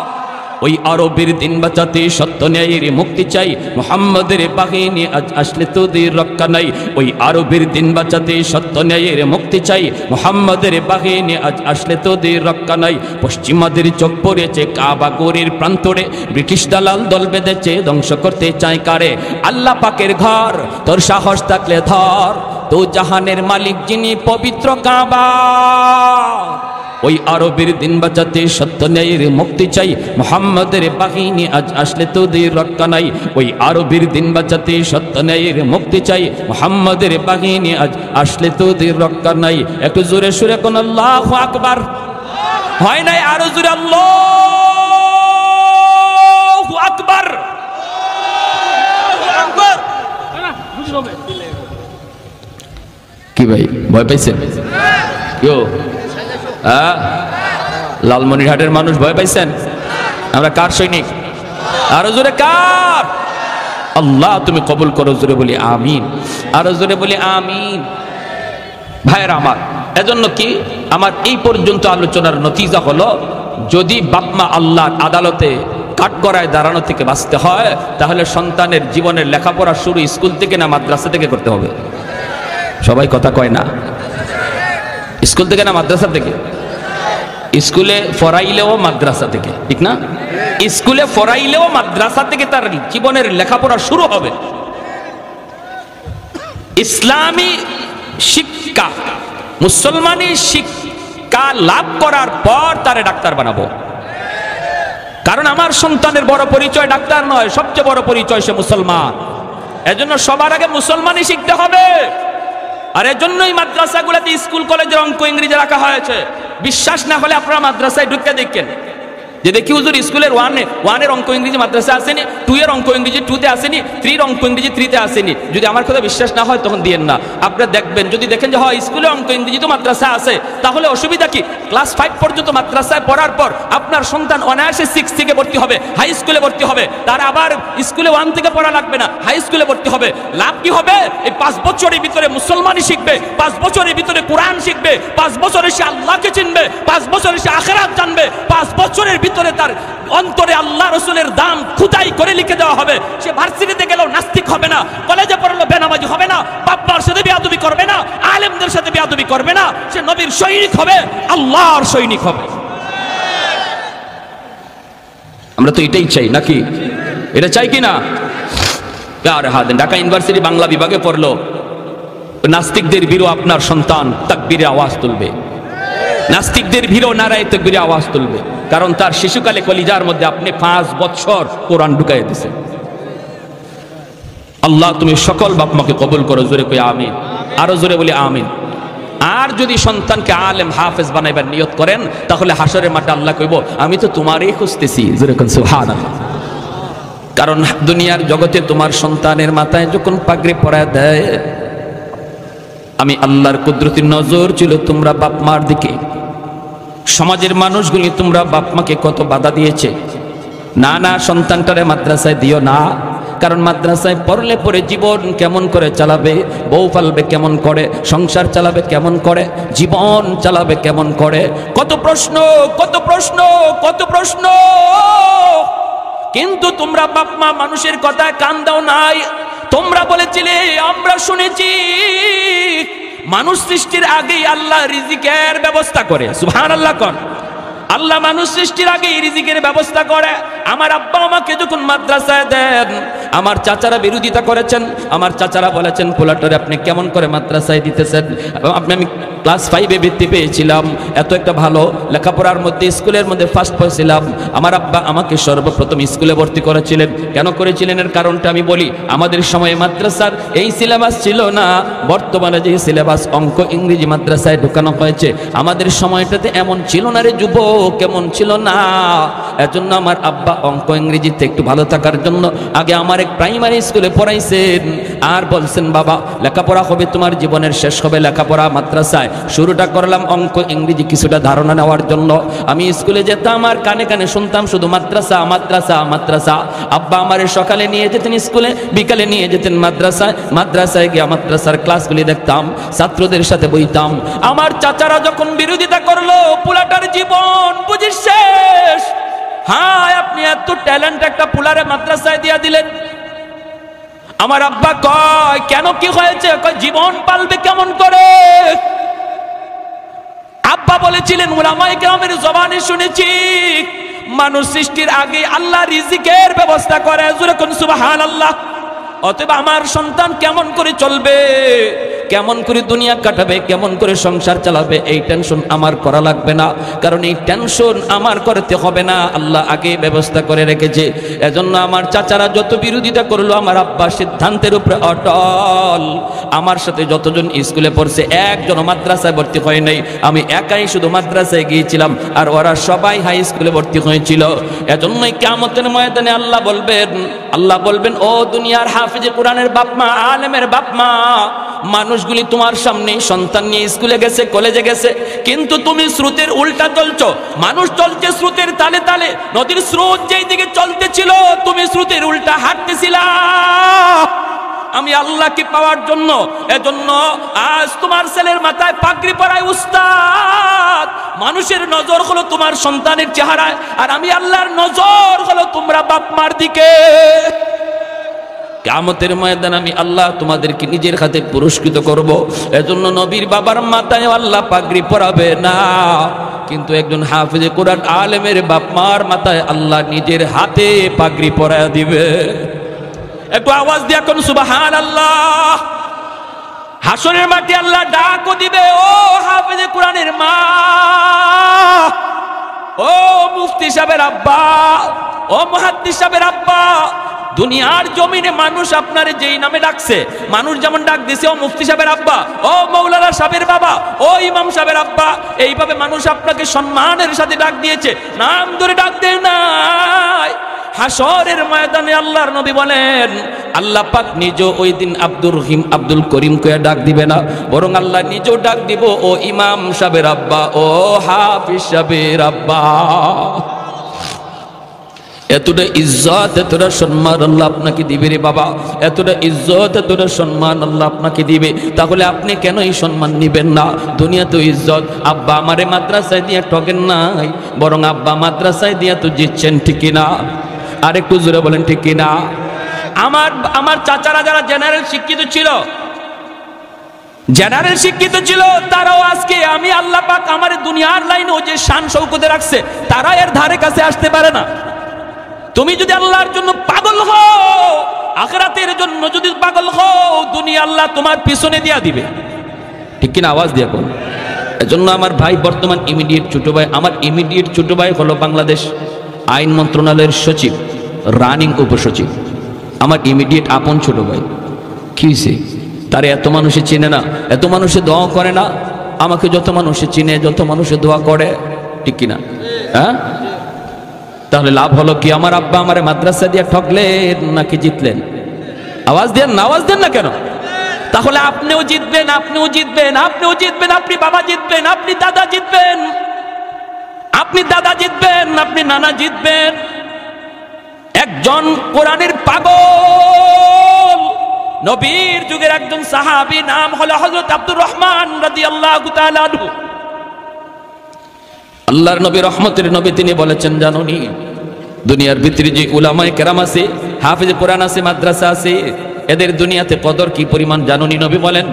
ওই আরবের দিন বাঁচাতে সত্য ন্যায়ের মুক্তি চাই, মুহাম্মাদের বাহিনী আজ আসলে তোদের রক্ষা নাই। ওই আরবের দিন বাঁচাতে সত্য ন্যায়ের মুক্তি চাই, মুহাম্মাদের বাহিনী আজ আসলে তোদের রক্ষা নাই। পশ্চিমাদের চোখ পড়েছে কাবা গড়ের প্রান্তরে, ব্রিটিশ দালাল দল বেঁধেছে ধ্বংস করতে চায় কারে। আল্লাহ পাকের ঘর, তোর সাহস থাকলে ধর। তো জাহানের মালিক যিনি, পবিত্র কাবা। ওই আরবের দিন বাঁচাতে সত্য ন্যায়ের মুক্তি চাই, মুহাম্মাদের বাহিনী আজ আসলে তোদের রক্ষা নাই। ওই আরবের দিন বাঁচাতে সত্য ন্যায়ের মুক্তি চাই, মুহাম্মাদের বাহিনী আজ আসলে তোদের রক্ষা নাই। একটু জোরে সুরে কোন আল্লাহু আকবার। হয় নাই? আরো জোরে আল্লাহু আকবার। কি ভাই, ভয় পাইছেন? লালমনিরহাটের মানুষ ভয় পাইছেন? আমরা কার সৈনিক? আরো জোরে কার? আল্লাহ তুমি কবুল করো, জোরে বলি আমিন, আরো জোরে বলি আমিন। ভাইয়েরা আমার, এজন্য কি আমার এই পর্যন্ত আলোচনার নতিজা হলো, যদি বাপমা আল্লাহর আদালতে কাঠগড়ায় দাঁড়ানো থেকে বাঁচতে হয়, তাহলে সন্তানের জীবনের লেখাপড়া শুরু স্কুল থেকে না মাদ্রাসা থেকে করতে হবে? সবাই কথা কয় না। স্কুল থেকে না মাদ্রাসা থেকে? স্কুলে ফরাইলেও মাদ্রাসা থেকে, ঠিক না? স্কুলে ফরাইলেও মাদ্রাসা থেকে তার জীবনের লেখাপড়া শুরু হবে। ইসলামী শিক্ষা, মুসলমানি শিক্ষা লাভ করার পর তারে ডাক্তার বানাবো। কারণ আমার সন্তানের বড় পরিচয় ডাক্তার নয়, সবচেয়ে বড় পরিচয় সে মুসলমান। এজন্য সবার আগে মুসলমানি শিখতে হবে। আর এজন্যই মাদ্রাসাগুলোতে স্কুল কলেজের অঙ্ক ইংরেজি রাখা হয়েছে। বিশ্বাস না হলে আপনারা মাদ্রাসায় ঢুকে দেখেন, যে দেখি হুজুর স্কুলের ওয়ানের অঙ্ক ইংরেজি মাদ্রাসা আসেনি, 2 এর অঙ্ক ইংরেজি 2 তে আসেনি, 3 এর অঙ্ক ইংরেজি 3 তে আসেনি। যদি আমার কথা বিশ্বাস না হয় তখন দিয়েন না, আপনারা দেখবেন। যদি দেখেন যে হয় স্কুলে অঙ্ক ইংরেজি তো মাদ্রাসা আছে, তাহলে অসুবিধা কি? ক্লাস 5 পর্যন্ত মাদ্রাসায় পড়ার পর আপনার সন্তান অনায়াসে 6 থেকে ভর্তি হবে, হাই স্কুলে ভর্তি হবে। তার আবার স্কুলে 1 থেকে পড়া লাগবে না, হাই স্কুলে ভর্তি হবে। লাভ কি হবে? এই 5 বছরের ভিতরে মুসলমানি শিখবে, 5 বছরের ভিতরে কোরআন শিখবে, 5 বছরে সে আল্লাহকে চিনবে, 5 বছরে সে আখিরাত জানবে, 5 বছরের ভিতরে তার অন্তরে আল্লাহ রাসূলের দাম খুদাই করে লিখে দেওয়া হবে। সে ভার্সিটিতে গেলেও নাস্তিক হবে না, কলেজে পড়লেও বেনামাজি হবে না, বাপ্পার সাথে বেয়াদবি করবে না, আলেমদের সাথে বেয়াদবি করবে না। সে নবীর সৈনিক হবে, আল্লাহর সৈনিক হবে। আমরা তো এটাই চাই নাকি? এটা চাই কি না? ঢাকা ইউনিভার্সিটি বাংলা বিভাগে পড়লো, নাস্তিকদের ভিড়ও আপনার সন্তান তাকবীরে আওয়াজ তুলবে, নাস্তিকদের ভিড়ও নারায়ে তাকবীরে আওয়াজ তুলবে। কারণ তার শিশুকালে কলিজার মধ্যে আপনি 5 বছর কোরআন ঢুকাই দিয়েছেন। আল্লাহ তুমি সকল বাপ মাকে কবুল করো, জোরে কই আমিন, আরো জোরে বলি আমিন। আর যদি সন্তানকে আলেম হাফেজ বানাইবার নিয়ত করেন, তাহলে হাসরের মাঠে আল্লাহ কইব আমি তো তোমারই খুঁজতেছি, জোরে কোন সুবহানাল্লাহ। কারণ দুনিয়ার জগতে তোমার সন্তানের মাথায় যখন পাগড়ি পরায় দেয়, আমি আল্লাহর কুদরতি নজর ছিল তোমরা বাপ মার দিকে। সমাজের মানুষগুলি তোমরা বাপ মাকে কত বাধা দিয়েছে, না না সন্তানটারে মাদ্রাসায় দিও না। কারণ মাদ্রাসায় পড়লে পরে জীবন কেমন করে চালাবে, বউ পালবে কেমন করে, সংসার চালাবে কেমন করে, জীবন চালাবে কেমন করে, কত প্রশ্ন, কত প্রশ্ন, কত প্রশ্ন। কিন্তু তোমরা বাপ মা মানুষের কথায় কান দাও নাই। তোমরা বলেছিলে, আমরা শুনেছি মানুষ সৃষ্টির আগেই আল্লাহ রিজিকের ব্যবস্থা করে। সুবহানাল্লাহ কোন। আল্লাহ মানুষ সৃষ্টির আগেই রিজিকের ব্যবস্থা করে। আমার আব্বা আমাকে যখন মাদ্রাসায় দেন, আমার চাচারা বিরোধিতা করেছেন। আমার চাচারা বলেছেন, পোলাটারে আপনি কেমন করে মাদ্রাসায় দিতেছেন? আমি ক্লাস 5-এ বৃত্তি পেয়েছিলাম, এত একটা ভালো লেখাপড়ার মধ্যে স্কুলের মধ্যে ফার্স্ট পেয়েছিলাম। আমার আব্বা আমাকে সর্বপ্রথম স্কুলে ভর্তি করেছিলেন। কেন করেছিলেন এর কারণটা আমি বলি। আমাদের সময়ে মাদ্রাসার এই সিলেবাস ছিল না, বর্তমানে যে সিলেবাস অঙ্ক ইংরেজি মাদ্রাসায় ঢোকানো হয়েছে, আমাদের সময়টাতে এমন ছিল না রে যুবক, কেমন ছিল না। এজন্য আমার আব্বা অঙ্ক ইংরেজিতে একটু ভালো থাকার জন্য আগে আমার এক প্রাইমারি স্কুলে পড়াইছেন, আর বলছেন বাবা লেখাপড়া হবে তোমার জীবনের শেষ হবে লেখাপড়া মাদ্রাসায়। শুরুটা করলাম অঙ্ক ইংরেজি কিছুটা ধারণা নেওয়ার জন্য। আমি স্কুলে যেতাম আর কানে কানে শুনতাম শুধু মাদ্রাসা মাদ্রাসা মাদ্রাসা। আব্বা আমারে সকালে নিয়ে যেতেন স্কুলে, বিকালে নিয়ে যেতেন মাদ্রাসায়। মাদ্রাসায় গিয়ে মাদ্রাসার ক্লাসগুলি দেখতাম, ছাত্রদের সাথে বইতাম। আমার চাচারা যখন বিরোধিতা করলো, পোলাটার জীবন বুঝি শেষ। হ্যাঁ, আপনি এত ট্যালেন্ট একটা পোলারে মাদ্রাসায় দিয়া দিলেন। আমার আব্বা কয়, কেন কি হয়েছে? কয় জীবন পালবে কেমন করে? আব্বা বলেছিলেন, উলামায়ে কেরামের জবানে শুনেছি মানুষ সৃষ্টির আগে আল্লাহ রিজিকের ব্যবস্থা করে। জোরে কোন সুবহানাল্লাহ। অতএব আমার সন্তান কেমন করে চলবে, কেমন করে দুনিয়া কাটাবে, কেমন করে সংসার চালাবে, এই টেনশন আমার করা লাগবে না। কারণ এই টেনশন আমার করতে হবে না, আল্লাহ আগে ব্যবস্থা করে রেখেছে। এজন্য আমার চাচারা যত বিরোধিতা করলো, আমার আব্বা সিদ্ধান্তের উপরে অটল। আমার সাথে যতজন স্কুলে পড়ছে, একজন মাদ্রাসায় ভর্তি হয় নাই। আমি একাই শুধু মাদ্রাসায় গিয়েছিলাম, আর ওরা সবাই হাই স্কুলে ভর্তি হয়েছিল। এজন্যই কিয়ামতের ময়দানে আল্লাহ বলবেন, ও দুনিয়ার হাফেজে কোরআনের বাপ মা, আলেমের বাপ মা, মানুষগুলি তোমার সামনে সন্তান নিয়ে স্কুলে গেছে, কলেজে গেছে, কিন্তু তুমি স্রোতের উল্টা চলছো। মানুষ চলছে স্রোতের তালে তালে, নদীর স্রোত যেই দিকে চলতেছিল তুমি স্রোতের উল্টা হাঁটতেছিলা আমি আল্লাহকে পাওয়ার জন্য। এজন্য আজ তোমার ছেলের মাথায় পাগড়ি পরায় উস্তাদ, মানুষের নজর হলো তোমার সন্তানের চেহারায়, আর আমি আল্লাহর নজর হলো তোমরা বাপ মার দিকে। কিয়ামতের ময়দানে আমি আল্লাহ তোমাদেরকে নিজের হাতে পুরস্কৃত করব। এজন্য নবীর বাবার মাথায় আল্লাহ পাগড়ি পরাবে না, কিন্তু একজন হাফেজে কোরআন আলেমের বাপ মার মাথায় আল্লাহ নিজের হাতে পাগড়ি পরায় দিবে। একটু আওয়াজ দিয়া কোন সুবহানাল্লাহ। হাসরের মাঠে আল্লাহ ডাকও দিবে, ও হাফেজে কোরআনের মা, ও মুফতি সাহেবের আব্বা, ও মুহাদ্দিস সাহেবের আব্বা। দুনিয়ার জমিনে মানুষ আপনারে যেই নামে ডাকছে, মানুষ যেমন ডাক দিছে ও মুফতি সাহেবের আব্বা, ও মৌলানা সাহেবের বাবা, ও ইমাম সাহেবের আব্বা, এইভাবে মানুষ আপনাকে সম্মানের সাথে ডাক দিয়েছে, নাম ধরে ডাক দেয় নাই। হাসরের ময়দানে আল্লাহর নবী বলেন আল্লাহ পাক নিজে ওই দিন আব্দুর রহিম আব্দুল করিম কে ডাক দিবে না, বরং আল্লাহ নিজেও ডাক দিব, ও ইমাম সাহেবের আব্বা, ও হাফিজ সাহেবের আব্বা। এতটা ইজ্জত, এতটা সম্মান আল্লাহ আপনাকে দিবে রে বাবা, এতটা ইজ্জত, এতটা সম্মান আল্লাহ আপনাকে দিবে। তাহলে আপনি কেন এই সম্মান নিবেন না? দুনিয়া তো ইজ্জত। আব্বা আমারে মাদ্রাসায় দিয়ে ঠকেন নাই, বরং আব্বা মাদ্রাসায় দিয়ে তো জিতছেন, ঠিক কিনা? আর একটু জোরে বলেন ঠিক কিনা? আমার চাচারা যারা জেনারেল শিক্ষিত ছিল, জেনারেল শিক্ষিত ছিল, তারাও আজকে আমি আল্লাহ পাক আমার দুনিয়ার লাইনে ও যে শান শৌকতে রাখছে, তারা এর ধারে কাছে আসতে পারে না। তুমি যদি আল্লাহর জন্য পাগল হও, আখিরাতের জন্য যদি পাগল হও, দুনিয়া আল্লাহ তোমার পিছনে দিয়া দিবে, ঠিক কিনা? আওয়াজ দিয়া কোন। এজন্য আমার ভাই বর্তমান ইমিডিয়েট ছোট ভাই, আমার ইমিডিয়েট ছোট ভাই হলো বাংলাদেশ আইন মন্ত্রণালয়ের সচিব, রানিং উপসচিব, আমার ইমিডিয়েট আপন ছোট ভাই। কি হয়েছে? তারে এত মানুষে চিনে না, এত মানুষে দোয়া করে না, আমাকে যত মানুষে চিনে, যত মানুষে দোয়া করে, ঠিক কিনা? হ্যাঁ, তাহলে লাভ হলো কি? আমার আব্বা আমারে মাদ্রাসা দিয়ে ঠকলেন নাকি জিতলেন? আওয়াজ দেন না, আওয়াজ দেন না কেন? তাহলে আপনিও জিতবেন, আপনিও জিতবেন, আপনিও জিতবেন, আপনি বাবা জিতবেন, আপনি দাদা জিতবেন, আপনি দাদা জিতবেন, আপনি নানা জিতবেন। একজন কোরআনের পাগল নবীর যুগের একজন সাহাবী, নাম হলো হযরত আব্দুর রহমান রাদিয়াল্লাহু তাআলা আনহু। আল্লাহর নবী, রহমতের নবী, তিনি বলেছেন, জানোনি দুনিয়ার ভিতরে যে উলামায়ে কেরাম আছে, হাফেজ কোরআন আছে, মাদ্রাসা আছে, এদের দুনিয়াতে কদর কি পরিমাণ জানোনি? নবী বলেন,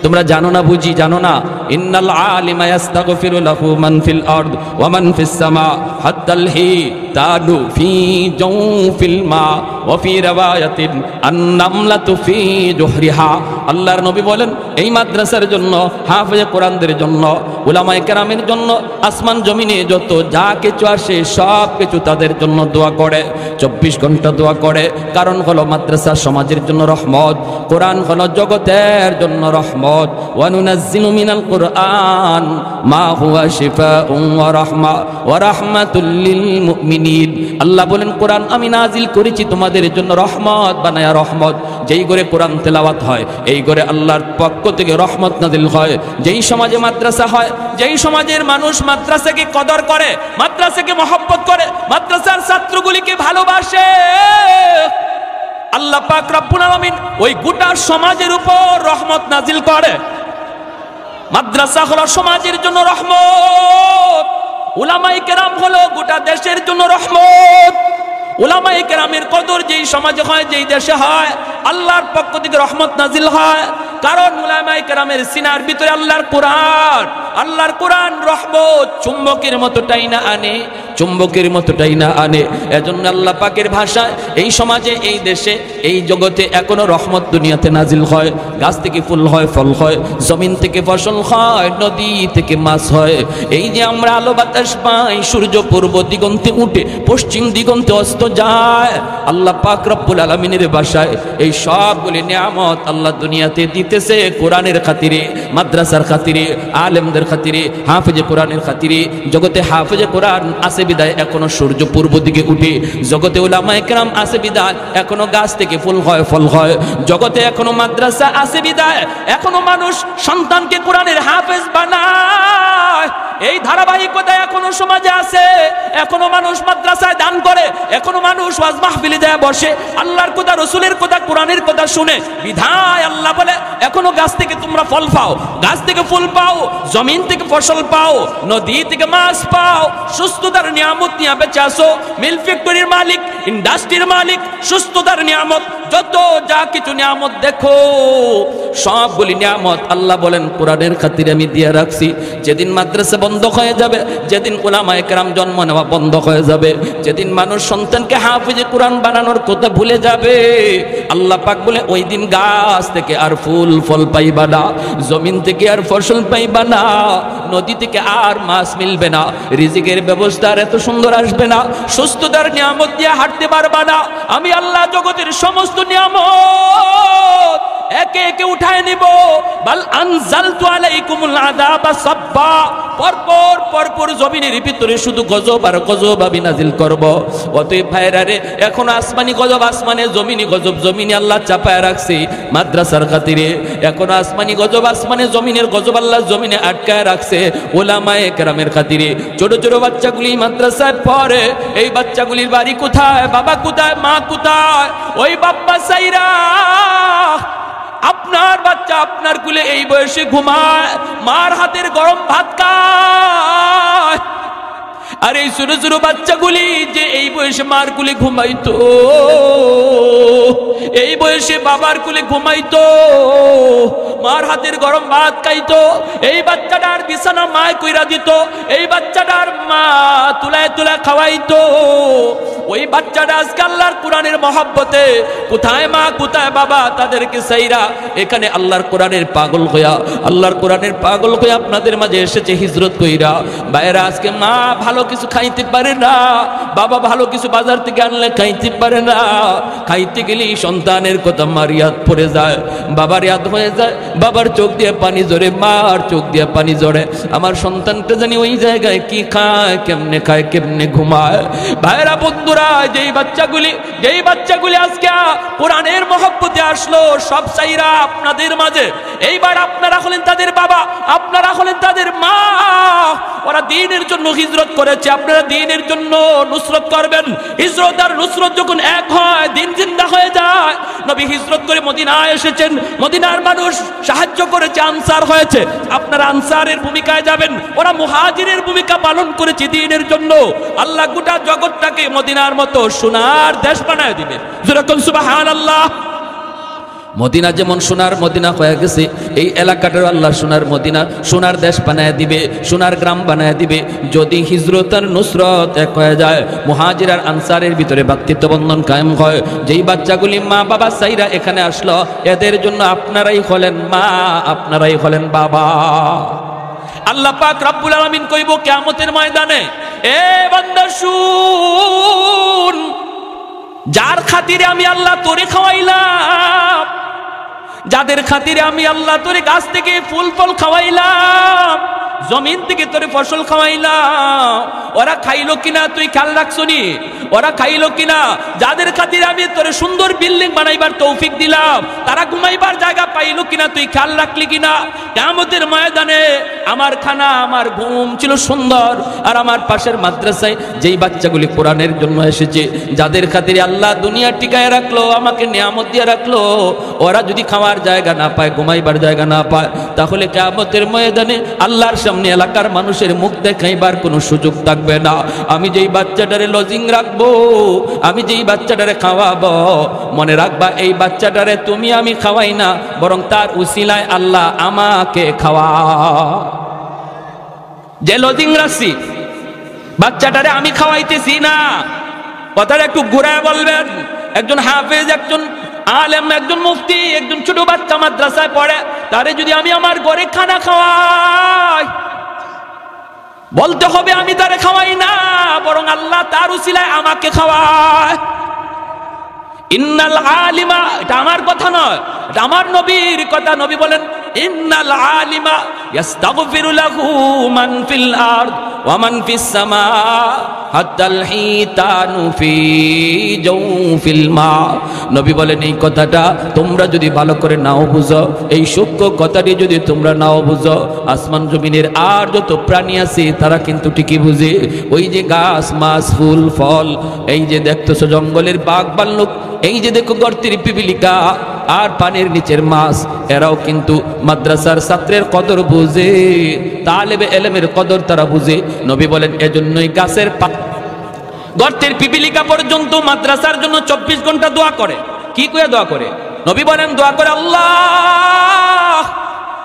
তোমরা জানো না, বুঝি জানো না? ইন্নাল আলিমা ইস্তাগফিরু লাহু মান ফিল আরদ ওয়া মান ফিস সামা হাত্তাল হিতানু ফি জাওফিল মা ওয়া ফি রাওয়ায়াতিন আন-নামলাতু ফি জুহরিহা। আল্লাহর নবী বলেন, এই মাদ্রাসার জন্য, হাফেজে কোরআনদের জন্য, উলামায়ে কেরামের জন্য, আসমান জমিনে যত যা কিছু আসে সব কিছু তাদের জন্য দোয়া করে, 24 ঘন্টা দোয়া করে। কারণ হলো মাদ্রাসা সমাজের জন্য রহমত, কোরআন হলো জগতের জন্য রহমত। ওয়া নুনাজ্জিলু মিনাল কুরআন মা হুয়া শিফাউন ওয়া রাহমা ওয়া রাহমাতুল লিল মুমিনিন। আল্লাহ বলেন, কোরআন আমি নাজিল করেছি তোমাদের জন্য রহমত বানায়া, রহমত। যেই করে কোরআন তেলাওয়াত হয়, এই করে আল্লাহর পক্ষ থেকে রহমত নাজিল হয়। যেই সমাজে মাদ্রাসা হয়, যেই সমাজের মানুষ মাদ্রাসাকে কদর করে, মাদ্রাসাকে মহব্বত করে, মাদ্রাসার ছাত্রগুলিকে ভালোবাসে, আল্লাহ পাক রব্বুল আলামিন ওই গোটা সমাজের উপর রহমত নাজিল করে। মাদ্রাসা হলো সমাজের জন্য রহমত, উলামায়ে কেরাম হলো গোটা দেশের জন্য রহমত। উলামায়ে কেরামের কদর যেই সমাজে হয়, যেই দেশে হয়, আল্লাহর পক্ষ থেকে রহমত নাজিল হয়। কারণ উলামায়ে কেরামের সিনার ভিতরে আল্লাহর কোরআন, আল্লাহর কোরআন রহমত চুম্বকের মতো টাইনা আনে, চুম্বকের মতো টাইনা আনে। এজন্য আল্লাহ পাকের ভাষায় এই সমাজে, এই দেশে, এই জগতে এখনো রহমত দুনিয়াতে নাজিল হয়। গাছ থেকে ফুল হয়, ফল হয়, জমিন থেকে ফসল হয়, নদী থেকে মাছ হয়। এই যে আমরা আলো বাতাস পাই, সূর্য পূর্ব দিগন্তে উঠে পশ্চিম দিগন্তে অস্ত যায়, আল্লাহ পাক রব্বুল আলামিনের ভাষায় এই সবগুলি নিয়ামত আল্লাহ দুনিয়াতে দিতেছে কোরআনের খাতিরে, মাদ্রাসার খাতিরে, আলেমদের খাতিরে, হাফেজে কোরআনের খাতিরে। জগতে হাফেজে কোরআন আছে বিদায় এখনো সূর্য পূর্ব দিকে উঠে, জগতে উলামায়ে কেরাম আছে বিদায় এখনো গাছ থেকে ফুল হয় ফল হয়, জগতে এখনো মাদ্রাসা আছে বিদায় এখনো মানুষ সন্তানকে কোরআনের হাফেজ বানায়। এই ধারাবাহিকতা এখনো সমাজে আছে, এখনো মানুষ মাদ্রাসায় দান করে, এখনো মানুষ ওয়াজ মাহফিলে যায় বসে, আল্লাহর কথা রাসূলের কথা কোরআনের কথা শুনে। বিধায় আল্লাহ বলে এখনো গাছ থেকে তোমরা ফল পাও, গাছ থেকে ফুল পাও, জমিন থেকে ফসল পাও, নদী থেকে মাছ পাও, সুস্থতার নিয়ামত নিয়ে বেঁচে আসো। মিল ফ্যাক্টরির মালিক, ইন্ডাস্ট্রির মালিক, সুস্থতার নিয়ামত, যত যা কিছু নিয়ামত দেখো সবগুলি নিয়ামত আল্লাহ বলেন কোরআনের খাতিরে আমি দিয়ে রাখছি। যেদিন মাদ্রাসা বন্ধ হয়ে যাবে, যেদিন উলামায়ে কেরাম জন্ম নেওয়া বন্ধ হয়ে যাবে, যেদিন মানুষ সন্তানকে হাফেজে কোরআন বানানোর কথা ভুলে যাবে, আল্লাহ পাক বলে ওই দিন গাছ থেকে আর ফুল ফল পাইবা না, জমিন থেকে আর ফসল পাইবা না, নদী থেকে আর মাছ মিলবে না, রিজিকের ব্যবস্থা আর এত সুন্দর আসবে না, সুস্থতার নিয়ামত দিয়ে হাঁটতে পারবা না। আমি আল্লাহ জগতের সমস্ত নিয়ামত একে একে উঠায় নিব। বাল আনজালতু আলাইকুমুল আযাবা সাব্বা, পরপর পরপর জমিনের ভিতরে শুধু গজব আর গজব আমি নাজিল করব। অতএব ভাইরা রে, এখন আসমানি গজব আসমানে, জমিনি গজব জমিনে আল্লাহ চাপায় রাখছে মাদ্রাসার খাতিরে। এখন আসমানি গজব আসমানে, জমিনের গজব আল্লাহ জমিনে আটকায় রাখছে উলামায়ে কেরামের খাতিরে। ছোট ছোট বাচ্চাগুলি মাদ্রাসায় পড়ে, এই বাচ্চাগুলির বাড়ি কোথায়, বাবা কোথায়, মা কোথায়? ওই বাপ্পা সাইরা আপনার বাচ্চা আপনার কুলে এই বয়সে ঘুমায়, মার হাতের গরম ভাত খায়। আর এই ছোট ছোট বাচ্চাগুলি যে এই বয়সে মার কুলে ঘুমাইতো, এই বয়সে বাবার কুলে ঘুমাইতো, মার হাতের গরম ভাত খাইতো, এই বাচ্চাটার বিছানা মায় কইরা দিত, এই বাচ্চাটার মা তুলায় তুলায় খাওয়াইতো। ওই বাচ্চাটা আজকে আল্লাহর কোরআনের মহব্বতে কোথায় মা কোথায় বাবা তাদেরকে সাইরা এখানে আল্লাহর কোরআনের পাগল হইয়া, আল্লাহর কোরআনের পাগল হইয়া আপনাদের মাঝে এসেছে হিজরত কইরা। বাইরা আজকে মা ভালো কিছু খাইতে পারে না, বাবা ভালো কিছু বাজার থেকে আনলে খাইতে পারে না, খাইতে গেলেই সন্তানের কথা মার ইয়াদ পড়ে যায়, বাবার ইয়াদ হয়ে যায়, বাবার চোখ দিয়ে পানি ঝরে, মার চোখ দিয়ে পানি ঝরে। আমার সন্তানটা জানি ওই জায়গায় কি খায়, কেমনে ঘুমায়। ভাইরা বন্ধুরা, যেই বাচ্চাগুলি আজকে কোরআনের মহব্বতে আসলো, সব চাইরা আপনাদের মাঝে, এইবার আপনারা হলেন তাদের বাবা, আপনারা হলেন তাদের মা। ওরা দ্বীনের জন্য হিজরত করেছে, আপনারা দ্বীনের জন্য নুসরত করবেন। হিজরত আর নুসরত যখন এক হয়, দ্বীন জিন্দা হয়ে যায়। নবী হিজরত করে মদিনায় এসেছেন, মদিনার মানুষ সাহায্য করেছে, আনসার হয়েছে, আপনারা আনসারের ভূমিকায় যাবেন। ওরা মুহাজিরের ভূমিকা পালন করেছে দ্বীনের জন্য। আল্লাহ গোটা জগৎটাকে মদিনার মতো সোনার দেশ বানায় দিবে। যেরকম সুবহানাল্লাহ। মদিনা যেমন সোনার মদিনা হয়ে গেছে, এই এলাকাটার আল্লাহ সোনার মদিনা, সোনার দেশ বানায় দিবে, সোনার গ্রাম বানায় দিবে। যদি হিজরত আর নুসরত এক হয়ে যায়, মুহাজির আর আনসারের ভিতরে ভ্রাতৃত্ব বন্ধন কায়েম হয়। যেই বাচ্চাগুলি মা বাবা সাইরা এখানে আসলো, এদের জন্য আপনারাই হলেন মা, আপনারাই হলেন বাবা। আল্লাহ পাক রব্বুল আলামিন কইব কিয়ামতের ময়দানে, এ বান্দা শুন, যার খাতিরে আমি আল্লাহ তোরে খাওয়াইলাম, যাদের খাতিরে আমি আল্লাহ তোরে গাছ থেকে ফুল ফল খাওয়াইলাম, জমিন থেকে তোরে ফসল খাওয়াইলাম, ওরা খাইলো কিনা তুই খেয়াল রাখছনি? ওরা খাইলো কিনা? যাদের খাতিরে আমি তোরে সুন্দর বিল্ডিং বানাইবার তৌফিক দিলাম, তারা ঘুমাইবার জায়গা পাইলো কিনা তুই খেয়াল রাখলি কিনা? কিয়ামতের ময়দানে আমার খানা আমার ঘুম ছিল সুন্দর, আর আমার পাশের মাদ্রাসায় যেই বাচ্চাগুলি কোরআনের জন্য এসেছে, যাদের খাতিরে আল্লাহ দুনিয়া টিকায় রাখলো, আমাকে নিয়ামত দিয়ে রাখলো, ওরা যদি খাওয়ার জায়গা না পায়, ঘুমাইবার জায়গা না পায়, তাহলে কিয়ামতের ময়দানে আল্লাহর সামনে এলাকার মানুষের মুখ দেখাইবার কোনো সুযোগ থাকবে না। আমি যেই বাচ্চাটারে লজিং রাখবো, আমি যেই বাচ্চাটারে খাওয়াবো, মনে রাখবা এই বাচ্চাটারে তুমি আমি খাওয়াই না, বরং তার উসিলায় আল্লাহ আমাকে খাওয়া। যে লজিং রাখছি, বাচ্চাটারে আমি খাওয়াইতেছি না, কথাটা একটু ঘুরায় বলবেন। একজন হাফেজ, একজন আলেম, একজন মুফতি, একজন ছোট বাচ্চা মাদ্রাসায় পড়ে, তারে যদি আমি আমার ঘরে খানা খাওয়াই, বলতে হবে আমি তারে খাওয়াই না, বরং আল্লাহ তার উসিলায় আমাকে খাওয়ায়। ইন্নাল আলিমা, এটা আমার কথা নয়, এটা আমার নবীর কথা। নবী বলেন ইন্নাল আলিমা ইয়াস্তাগফিরু লাহু মান ফিল আরদ ওয়া মান ফিস সামা হাত্তাল হিতানু ফি জাওফিল মা। নবী বলেন এই কথাটা তোমরা যদি ভালো করে নাও বুঝো, এই সূক্ষ্ম কথাটি যদি তোমরা নাও বুঝো, আসমান জমিনের আর যত প্রাণী আছে তারা কিন্তু ঠিকই বুঝে। ওই যে গাছ মাছ ফুল ফল, এই যে দেখতেছো জঙ্গলের বাঘ ভাল্লুক, এই যে দেখো গর্তের পিপিলিকা আর পানির নিচের মাছ, এরাও কিন্তু মাদ্রাসার ছাত্রের কদর বুঝে, তালেবে ইলমের কদর তারা বুঝে। নবী বলেন এজন্যই গাছের গর্তের পিপিলিকা পর্যন্ত মাদ্রাসার জন্য 24 ঘন্টা দোয়া করে। কি করে দোয়া করে? নবী বলেন দোয়া করে, আল্লাহ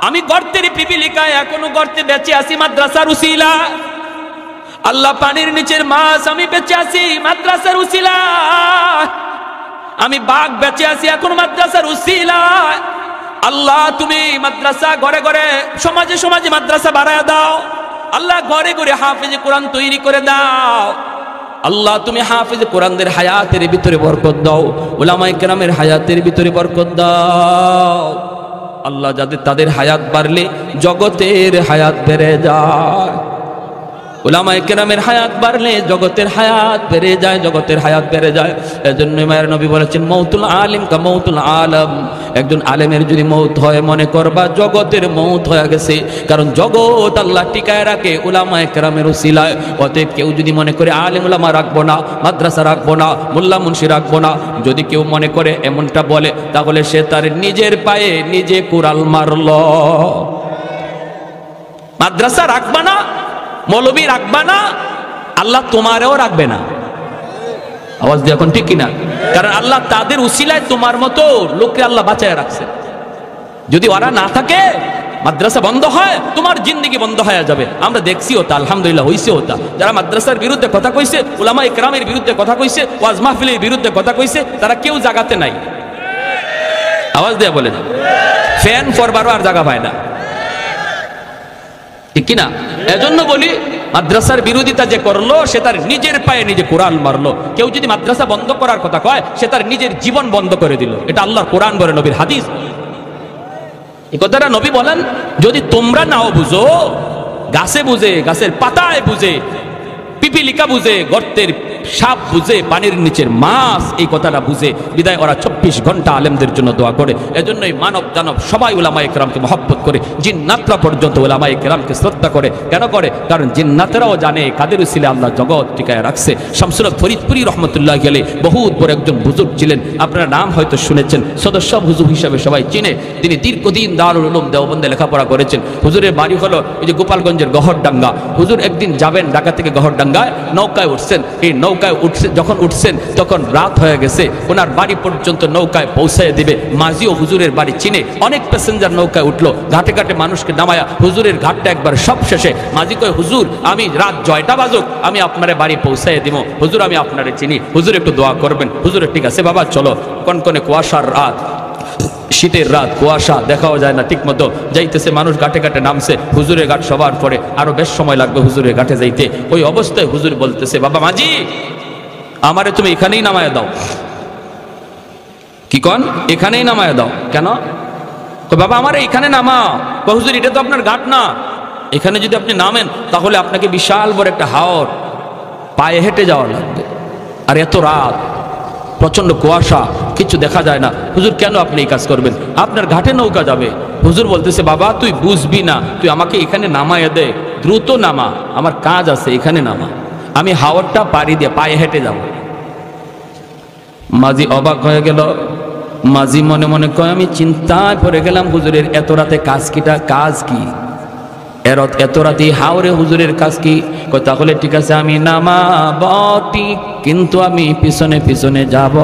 আমি গর্তের পিপিলিকায় এখনো গর্তে বেঁচে আছি মাদ্রাসার উসিলা। আল্লাহ পানির নিচের মাছ আমি বেঁচে আছি মাদ্রাসার উসিলা। আমি বাঘ বেঁচে আছি এখন মাদ্রাসার উসিলা। আল্লাহ তুমি মাদ্রাসা ঘরে ঘরে সমাজে সমাজে মাদ্রাসা বাড়ায় দাও। আল্লাহ ঘরে ঘরে হাফেজে কোরআন তৈরি করে দাও। আল্লাহ তুমি হাফেজে কোরআনদের হায়াতের ভিতরে বরকত দাও, উলামায়ে কেরামের হায়াতের ভিতরে বরকত দাও। আল্লাহ যাদের তাদের হায়াত বাড়লে জগতের হায়াত বেড়ে যায়। উলামায়ে কেরামের হায়াত বাড়লে জগতের হায়াত বেড়ে যায়, জগতের হায়াত বেড়ে যায়। এজন্য মায়ের নবী বলেছেন মৌতুল আলিম কা মৌতুল আলম। একজন আলেমের যদি মৌত হয় মনে করবা জগতের মৌত হয়ে গেছে, কারণ জগৎ আল্লাহ টিকায় রাখে উলামায়ে কেরামের উসিলায়। অতএব কেউ যদি মনে করে আলেম উলামা রাখবো না, মাদ্রাসা রাখবো না, মোল্লা মুন্সি রাখবো না, যদি কেউ মনে করে এমনটা বলে, তাহলে সে তার নিজের পায়ে নিজে কুড়াল মারল। মাদ্রাসা রাখবা না, মৌলবী রাখবা না, আল্লাহ তোমারেও রাখবে না। আওয়াজ দিয়ে এখন ঠিক কিনা? কারণ আল্লাহ তাদের উসিলায় তোমার মতো লোককে আল্লাহ বাঁচায় রাখছে। যদি ওরা না থাকে, মাদ্রাসা বন্ধ হয়, তোমার জিন্দেগি বন্ধ হয়ে যাবে। আমরা দেখছি ওটা, আলহামদুলিল্লাহ হইছে ওটা। যারা মাদ্রাসার বিরুদ্ধে কথা কইছে, উলামায়ে কেরামের বিরুদ্ধে কথা কইছে, ওয়াজ মাহফিলের বিরুদ্ধে কথা কইছে, তারা কেউ জাগাতে নাই। আওয়াজ দিয়ে বলেন, ফ্যান ফরবারও আর জায়গা পায় না, ঠিক কিনা? এজন্য বলি মাদ্রাসার বিরোধিতা যে করলো সে তার নিজের পায়ে নিজে কোরআন মারলো। কেউ যদি মাদ্রাসা বন্ধ করার কথা কয়, সে তার নিজের জীবন বন্ধ করে দিল। এটা আল্লাহর কোরআন বলে, নবীর হাদিস। এই কথাটা নবী বলেন, যদি তোমরা নাও বুঝো, গাছে বুঝে, গাছের পাতায় বুঝে, পিপিলিকা বুঝে, গর্তের সাপ বুঝে, পানির নিচের মাছ এই কথাটা বুঝে, বিদায় ওরা 24 ঘন্টা আলেমদের জন্য দোয়া করে। এজন্যই মানব দানব সবাই উলামায়ে কেরামকে মহব্বত করে, জিন্নাতরা পর্যন্ত উলামায়ে কেরামকে শ্রদ্ধা করে। কেন করে? কারণ জিন্নাতেরাও জানে কাদের উসিলে আল্লাহ জগৎ টিকায় রাখছে। শামসুল হক ফরিদপুরি রহমতুল্লাহ আলাইহি বহুত বড় একজন বুজুর্গ ছিলেন, আপনারা নাম হয়তো শুনেছেন, সদস্য হুজুর হিসাবে সবাই চিনে। তিনি দীর্ঘদিন দারুল উলুম দেওবন্দে লেখাপড়া করেছেন। হুজুরের বাড়ি হলো এই যে গোপালগঞ্জের গহরডাঙ্গা। হুজুর একদিন যাবেন ঢাকা থেকে গহরডাঙ্গায়, নৌকায় উঠছেন। এই নৌকায় যখন উঠছেন তখন রাত হয়ে গেছে। ওনার বাড়ি পর্যন্ত নৌকায় পৌঁছায় দিবে। মাঝিও হুজুরের বাড়ি চিনে, অনেক প্যাসেঞ্জার নৌকায় উঠলো, ঘাটে ঘাটে মানুষকে নামায়া হুজুরের ঘাটটা একবার সব শেষে মাঝি কয়, হুজুর আমি রাত 6টা বাজুক আমি আপনারে বাড়ি পৌঁছায় দিব, হুজুর আমি আপনারে চিনি, হুজুর একটু দোয়া করবেন। হুজুরের ঠিক আছে বাবা চলো। কনকনে কুয়াশার রাত, শীতের রাত, কুয়াশা, দেখাও যায় না ঠিক মতো। যাইতেছে মানুষ, ঘাটে ঘাটে নামছে। হুজুরের ঘাট সবার পরে, আরো বেশ সময় লাগবে হুজুরের ঘাটে যাইতে। ওই অবস্থায় হুজুর বলতেছে, বাবা মাঝি আমারে তুমি এখানেই নামায় দাও। কি কন? এখানেই নামায় দাও। কেন? বাবা আমার এখানে নামাও। হুজুর এটা তো আপনার ঘাট না, এখানে যদি আপনি নামেন তাহলে আপনাকে বিশাল বড় একটা হাওর পায়ে হেঁটে যাওয়া লাগবে, আর এত রাত, প্রচন্ড কুয়াশা, কিছু দেখা যায় না। হুজুর কেন আপনি এই কাজ করবেন? আপনার ঘাটে নৌকা যাবে। হুজুর বলতেছে, বাবা তুই বুঝবি না, তুই আমাকে এখানে নামায় দে, দ্রুত নামা, আমার কাজ আছে, এখানে নামা, আমি হাওরটা পাড়ি দিয়ে পায়ে হেঁটে যাব। মাঝি অবাক হয়ে গেল। মাঝি মনে মনে কয়, আমি চিন্তায় পড়ে গেলাম, হুজুরের এত রাতে কাজ কিটা, কাজ কি এত রাতে হাওরে হুজুরের কাজ কি? তাহলে ঠিক আছে আমি নামাব ঠিক, কিন্তু আমি পিছনে পিছনে যাব।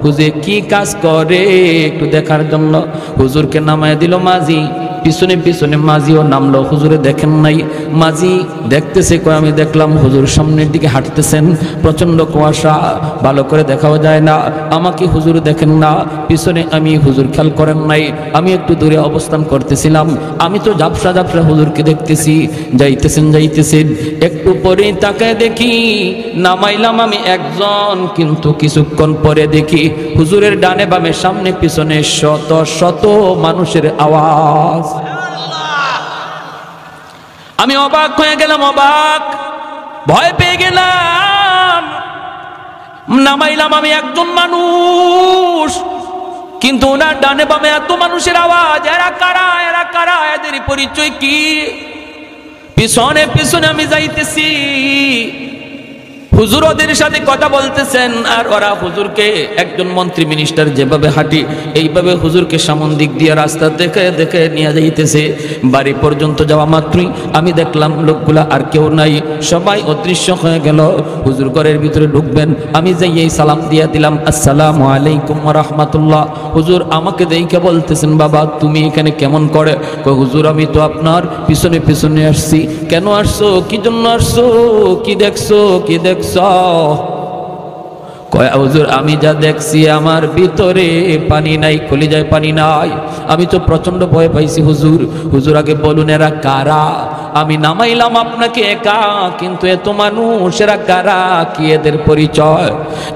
হুজুর কি কাজ করে একটু দেখার জন্য হুজুরকে নামায় দিল মাঝি। পিছনে পিছনে মাঝিও নামলো। হুজুরে দেখেন নাই, মাঝি দেখতেছে, কয় আমি দেখলাম হুজুর সামনের দিকে হাঁটতেছেন, প্রচন্ড কুয়াশা, ভালো করে দেখাও যায় না, আমাকে হুজুর দেখেন না, পিছনে আমি হুজুর খেয়াল করেন নাই, আমি একটু দূরে অবস্থান করতেছিলাম, আমি তো ঝাপসা ঝাপসা হুজুরকে দেখতেছি, যাইতেছেন, একটু পরে তাকায় দেখি নামাইলাম আমি একজন, কিন্তু কিছুক্ষণ পরে দেখি হুজুরের ডানে বামে সামনে পিছনে শত শত মানুষের আওয়াজ। আমি অবাক হয়ে গেলাম, অবাক, ভয় পেয়ে গেলাম। নামাইলাম আমি একজন মানুষ, কিন্তু ওনার ডানে বামে এত মানুষের আওয়াজ, এরা কারা, এরা কারা, এদের পরিচয় কি? পিছনে পিছনে আমি যাইতেছি, হুজুর ওদের সাথে কথা বলতেছেন, আর ওরা হুজুরকে, একজন মন্ত্রী মিনিস্টার যেভাবে হাঁটি এইভাবে হুজুরকে সামন দিক দিয়ে রাস্তা দেখে দেখে নিয়ে যাইতেছে। বাড়ি পর্যন্ত যাওয়া মাত্রই আমি দেখলাম লোকগুলা আর কেউ নাই, সবাই অদৃশ্য হয়ে গেল। হুজুর ঘরের ভিতরে ঢুকবেন, আমি যাই এই সালাম দিয়ে দিলাম, আসসালামু আলাইকুম ওয়া রাহমাতুল্লাহ। হুজুর আমাকে দেখে বলতেছেন, বাবা তুমি এখানে কেমন করে? কই হুজুর আমি তো আপনার পিছনে পিছনে আসছি। কেন আসছো? কি জন্য আসছো? কি দেখছো? কি দেখছো? কয় হুজুর আমি যা দেখছি আমার ভিতরে পানি নাই, কলিজায় পানি নাই, আমি তো প্রচন্ড ভয় পাইছি হুজুর। হুজুর আগে বলুন এরা কারা? আমি নামাইলাম আপনাকে একা, কিন্তু এত মানুষ, এরা কারা, কি এদের পরিচয়?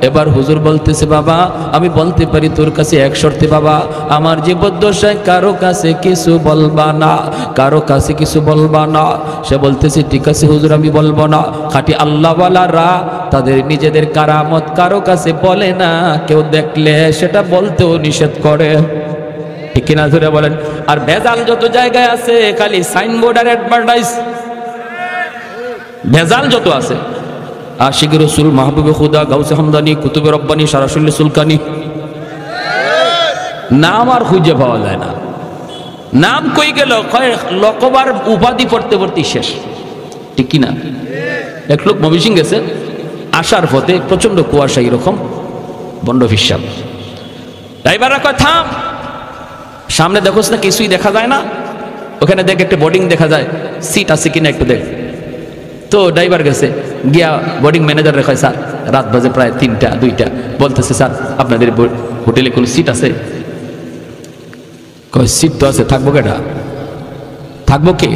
এবার হুজুর বলতেছে, বাবা আমি বলতে পারি তোর কাছে এক শর্তে বাবা, আমার জীবদ্দশায় কারো কাছে কিছু বলবা না, কারো কাছে কিছু বলবা না। সে বলতেছে ঠিক আছে হুজুর আমি বলবো না। খাঁটি আল্লাহওয়ালারা তাদের নিজেদের কারামত কারো কাছে বলে না, কেউ দেখলে সেটা বলতেও নিষেধ করে, ঠিক কিনা ধরে বলেন? আর ভেজাল যত জায়গায় আছে, খালি সাইনবোর্ড আর অ্যাডভার্টাইজ, ভেজাল যত আছে, আশিকি রাসূল, মাহবুবে খুদা, গাউসে হামদানি, কুতুবে রব্বানি, সারাসুল্লি সুলকানি, নাম আর খুঁজে পাওয়া যায় না। নাম কই গেল? লকবার উপাধি পড়তে পড়তে শেষ, ঠিক কিনা? এক লোক ময়মনসিং গেছে, আসার পথে প্রচন্ড কুয়াশা, এরকম বন্ড ফিসাব। ড্রাইভাররা কয় থাম, সামনে দেখোস না কিছুই দেখা যায় না? ওখানে দেখ একটা বোর্ডিং দেখা যায়, সিট আছে কিনা একটু দেখ। তো ড্রাইভার গেছে, গিয়া বোর্ডিং ম্যানেজার রেখে, স্যার রাত বাজে প্রায় 3টা 2টা, বলতেছে স্যার আপনাদের হোটেলে কোনো সিট আছে? কয় সিট তো আছে, থাকবো কেটা? থাকবো কে?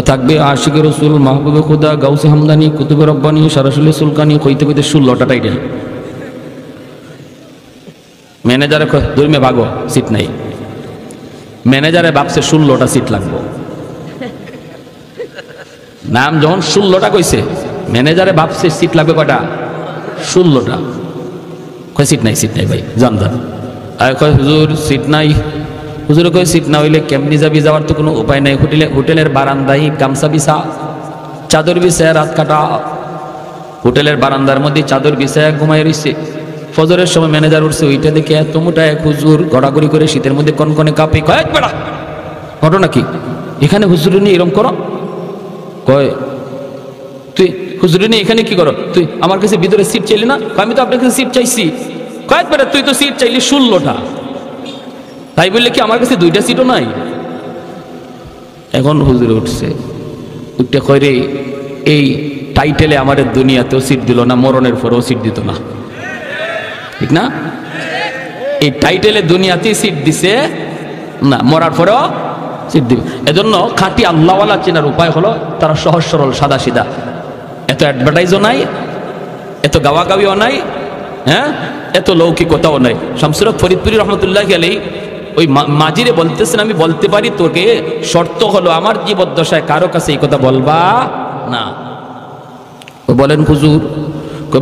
থাকবে আশিকি রাসূল, মাহবুবে খুদা, গাউসে হামদানি, কুতুবে রব্বানি, সারাসুল্লি সুলকানি, কইতে কইতে 16টা টাইটেল। ম্যানেজারে দূরমে ভাগো, সিট নাই। ম্যানেজারে ভাবছে 16টা সিট লাগবো। নাম যখন 16টা কইছে, ম্যানেজারে ভাবছে সিট লাগবে কটা? 16টা। কয় সিট নাই, সিট নাই ভাই, যান যান। আর কয় হুজুর সিট নাই। হুজুর কয় সিট না হইলে কেমনি যাবি? যাওয়ার তো কোনো উপায় নাই। হোটেলের বারান্দায় গামছা বিছা, চাদর বিছায় রাত কাটা, হোটেলের বারান্দার মধ্যে চাদর বিছায় ঘুমাই রইছে। ফজরের সময় ম্যানেজার উঠছে, ওইটা দেখে এত মোটা এক হুজুর গড়াগড়ি করে শীতের মধ্যে কনকনে কাঁপে। কয় বেড়া ঘটনা কি? এখানে হুজুর নিয়ে এরকম করো? কয় তুই হুজুর নিয়ে এখানে কি করো? তুই আমার কাছে ভিতরে সিট চাইলি না? আমি তো আপনার কাছে সিট চাইছি। কয়েক বেড়া তুই তো সিট চাইলি 16টা, তাই বললে কি আমার কাছে 2টা সিটও নাই? এখন হুজুরে উঠছে, উঠতে কয় রে এই টাইটেলে আমাদের দুনিয়াতেও সিট দিল না, মরণের পরেও সিট দিত না, ঠিক না? এই টাইটেলে দুনিয়াতেই সিট দিছে না, মরার পরেও সিট দিবে। এজন্য খাঁটি আল্লাহওয়ালা চেনার উপায় হলো তারা সহজ সরল সাদা সিধা, এত অ্যাডভার্টাইজও নাই, এত গাওয়াগাওয়িও নাই, হ্যাঁ এত লৌকিকতাও নাই। শামসুর হক ফরিদপুরি রহমতুল্লাহ আলাইহি ওই মাজিরে বলতেছেন, আমি বলতে পারি তোকে, শর্ত হলো আমার জীবদ্দশায় কারো কাছে এই কথা বলবা না। বলেন হুজুর?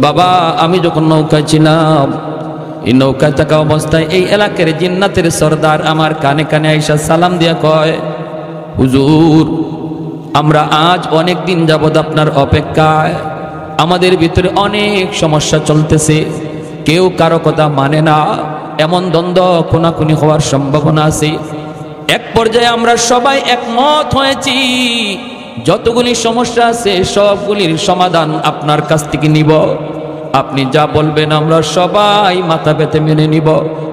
বাবা আমি যখন নৌকায় ছিলাম, এই নৌকায় থাকা অবস্থায় এই এলাকার জিন্নাতের সর্দার আমার কানে কানে আইসা সালাম দিয়া কয়, হুজুর আমরা আজ অনেক দিন যাবৎ আপনার অপেক্ষায়, আমাদের ভিতরে অনেক সমস্যা চলতেছে, কেউ কারো কথা মানে না, এমন দ্বন্দ্ব খুনাখুনি হওয়ার সম্ভাবনা আছে। এক পর্যায়ে আমরা সবাই একমত হয়েছি, যতগুলি সমস্যা আছে সবগুলির সমাধান আপনার কাছ থেকে নিব। আপনি যা বলবেন আমরা সবাই মাথা পেতে মেনে নিব,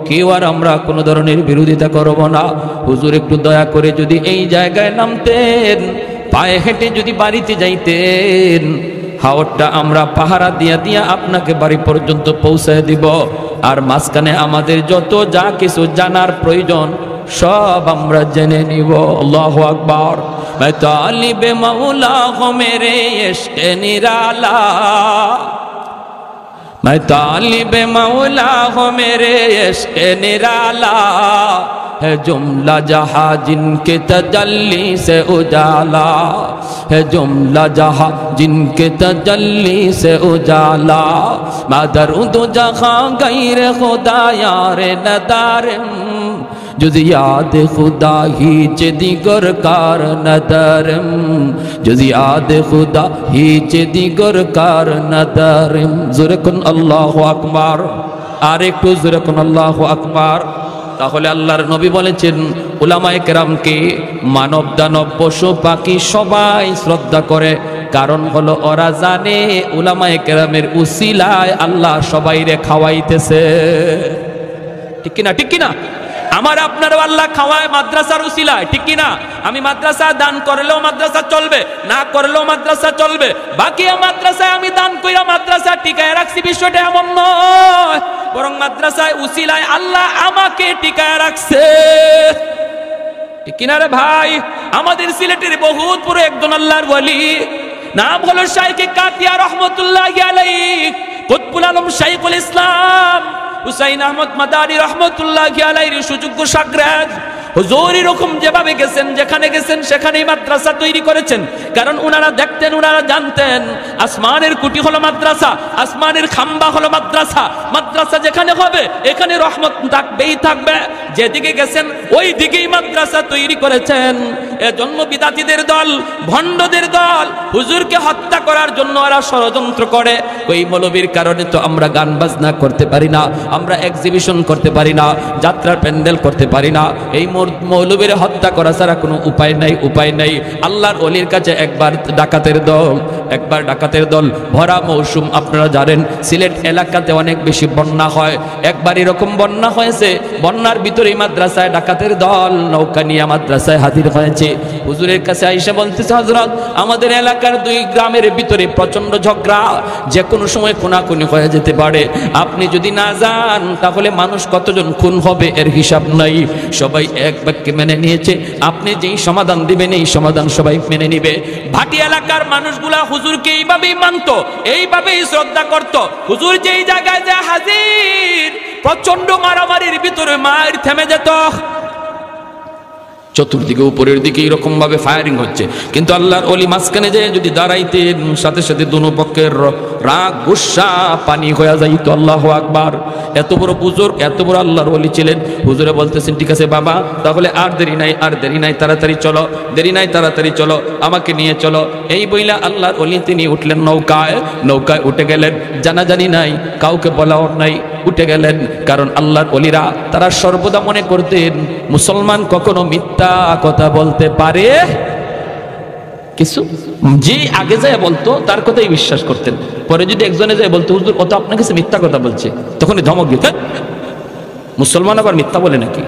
কেউ আর আমরা কোনো ধরনের বিরোধিতা করব না। হুজুর একটু দয়া করে যদি এই জায়গায় নামতেন, পায়ে হেঁটে যদি বাড়িতে যাইতেন, হাওরটা আমরা পাহারা দিয়া দিয়া আপনাকে বাড়ি পর্যন্ত পৌঁছায় দিব, আর মাঝখানে আমাদের যত যা কিছু জানার প্রয়োজন সব আমরা জেনে নিব। আল্লাহু আকবার। मैं तालिब मौला हूँ मेरे इश्क़ निराला, मैं तालिब मौला हूँ मेरे इश्क़ निराला, है जुमला जहां जिनके तजल्ली से उजाला, है जुमला जहां जिनके तजल्ली से उजाला। मादरुद जहां गैर खुदा यार नदारम, जुज़ याद खुदा हीच दिगर कार नदरम, जुज़ याद खुदा हीच दिगर कार नदरम। जोरे कुन अल्लाहु আকবার, আর একটু জোরে কুন আল্লাহু আকবার। তাহলে আল্লাহর নবী বলেছেন উলামায়ে কেরামকে মানব দানব পশু পাখি সবাই শ্রদ্ধা করে, কারণ হলো ওরা জানে উলামায়ে কেরামের উসিলায় আল্লাহ সবাইরে খাওয়াইতেছে। ঠিক কিনা, ঠিক কিনা? আমার আপনার আল্লাহ খাওয়ায় মাদ্রাসার উসিলায়, ঠিক কিনা? আমি মাদ্রাসা দান করলেও মাদ্রাসা চলবে, না করলেও মাদ্রাসা চলবে, বাকি মাদ্রাসায় আমি দান কইরা মাদ্রাসা টিকায় রাখছি বিষয়টা এমন নয়, বরং মাদ্রাসায় উসিলায় আল্লাহ আমাকে টিকায় রাখছে। ঠিক কিনা রে ভাই? আমাদের সিলেটের বহুত পুরো একজন আল্লাহর ওয়ালি, নাম হলো শাইখ কাতিয়া রহমতুল্লাহি আলাইহি, কুতবুল আলম শাইখুল ইসলাম হুসাইন আহমদ মাদানী রহমতুল্লাহি আলাইহির সুযোগ্য শাগরেদ। হুজুর এরকম যেভাবে গেছেন, যেখানে গেছেন সেখানেই মাদ্রাসা তৈরি করেছেন, কারণ উনারা দেখতেন, উনারা জানতেন আসমানের কুটি হলো মাদ্রাসা, আসমানের খাম্বা হলো মাদ্রাসা। মাদ্রাসা যেখানে হবে এখানে রহমত থাকবেই থাকবে। যেদিকে গেছেন ওই দিকেই মাদ্রাসা তৈরি করেছেন। এজন্য বিদাতীদের দল, ভণ্ডদের দল হুজুরকে হত্যা করার জন্য ওরা ষড়যন্ত্র করে। ওই মৌলবীর কারণে তো আমরা গান বাজনা করতে পারি না, আমরা এক্সিবিশন করতে পারি না, যাত্রার প্যান্ডেল করতে পারি না। এই মৌলবীর হত্যা করা ছাড়া কোনো উপায় নাই, উপায় নাই। আল্লাহর ওলির কাছে একবার ডাকাতের দল ভরা মৌসুম, আপনারা জানেন সিলেট এলাকাতে অনেক বেশি বন্যা হয়। একবার এরকম বন্যা হয়েছে, বন্যার ভিতরে মাদ্রাসায় ডাকাতের দল নৌকা নিয়ে মাদ্রাসায় হাজির হয়েছে। হুজুরের কাছে আইসা বলতেছে, হযরত আমাদের এলাকার 2 গ্রামের ভিতরে প্রচন্ড ঝগড়া, যে কোনো সময় খুনাখুনি হয়ে যেতে পারে, আপনি যদি না যান তাহলে মানুষ কতজন খুন হবে এর হিসাব নাই। সবাই এক বাক্যে মেনে নিয়েছে, আপনি যেই সমাধান দিবেন এই সমাধান সবাই মেনে নিবে। ভাটি এলাকার মানুষগুলা হুজুরকে এইভাবেই মানত, এইভাবেই শ্রদ্ধা করত। হুজুর যেই জায়গায় যে হাজির, প্রচন্ড মারামারির ভিতরে মার থেমে যেত। চতুর্দিকে উপরের দিকে এরকম ভাবে ফায়ারিং হচ্ছে, কিন্তু আল্লাহর ওলি মাঝখানে যে যদি দাঁড়াইতেন, সাথে সাথে দুনো পক্ষের রাগ গুসা পানি হয়ে যাইতো। আল্লাহু আকবার। এত বড় বুজুর্গ, এত বড় আল্লাহর ওলি ছিলেন। হুজুরে বলতেছেন, ঠিক আছে বাবা, তাহলে আর দেরি নাই, আর দেরি নাই, তাড়াতাড়ি চলো, দেরি নাই তাড়াতাড়ি চলো, আমাকে নিয়ে চলো। এই বইলা আল্লাহর ওলি তিনি উঠলেন নৌকায়, নৌকায় উঠে গেলেন। জানাজানি নাই, কাউকে বলাও নাই, উঠে গেলেন। কারণ আল্লাহর ওলিরা তারা সর্বদা মনে করতেন মুসলমান কখনো মিথ্যা কথা বলতে পারে কিছু, যে আগে যায় বলতো তার কথাই বিশ্বাস করতেন। পরে যদি একজনে যায় বলতো হুজুর ও তো আপনার কাছে মিথ্যা কথা বলছে, তখনই ধমক দিতেন, মুসলমান আবার মিথ্যা বলে নাকি?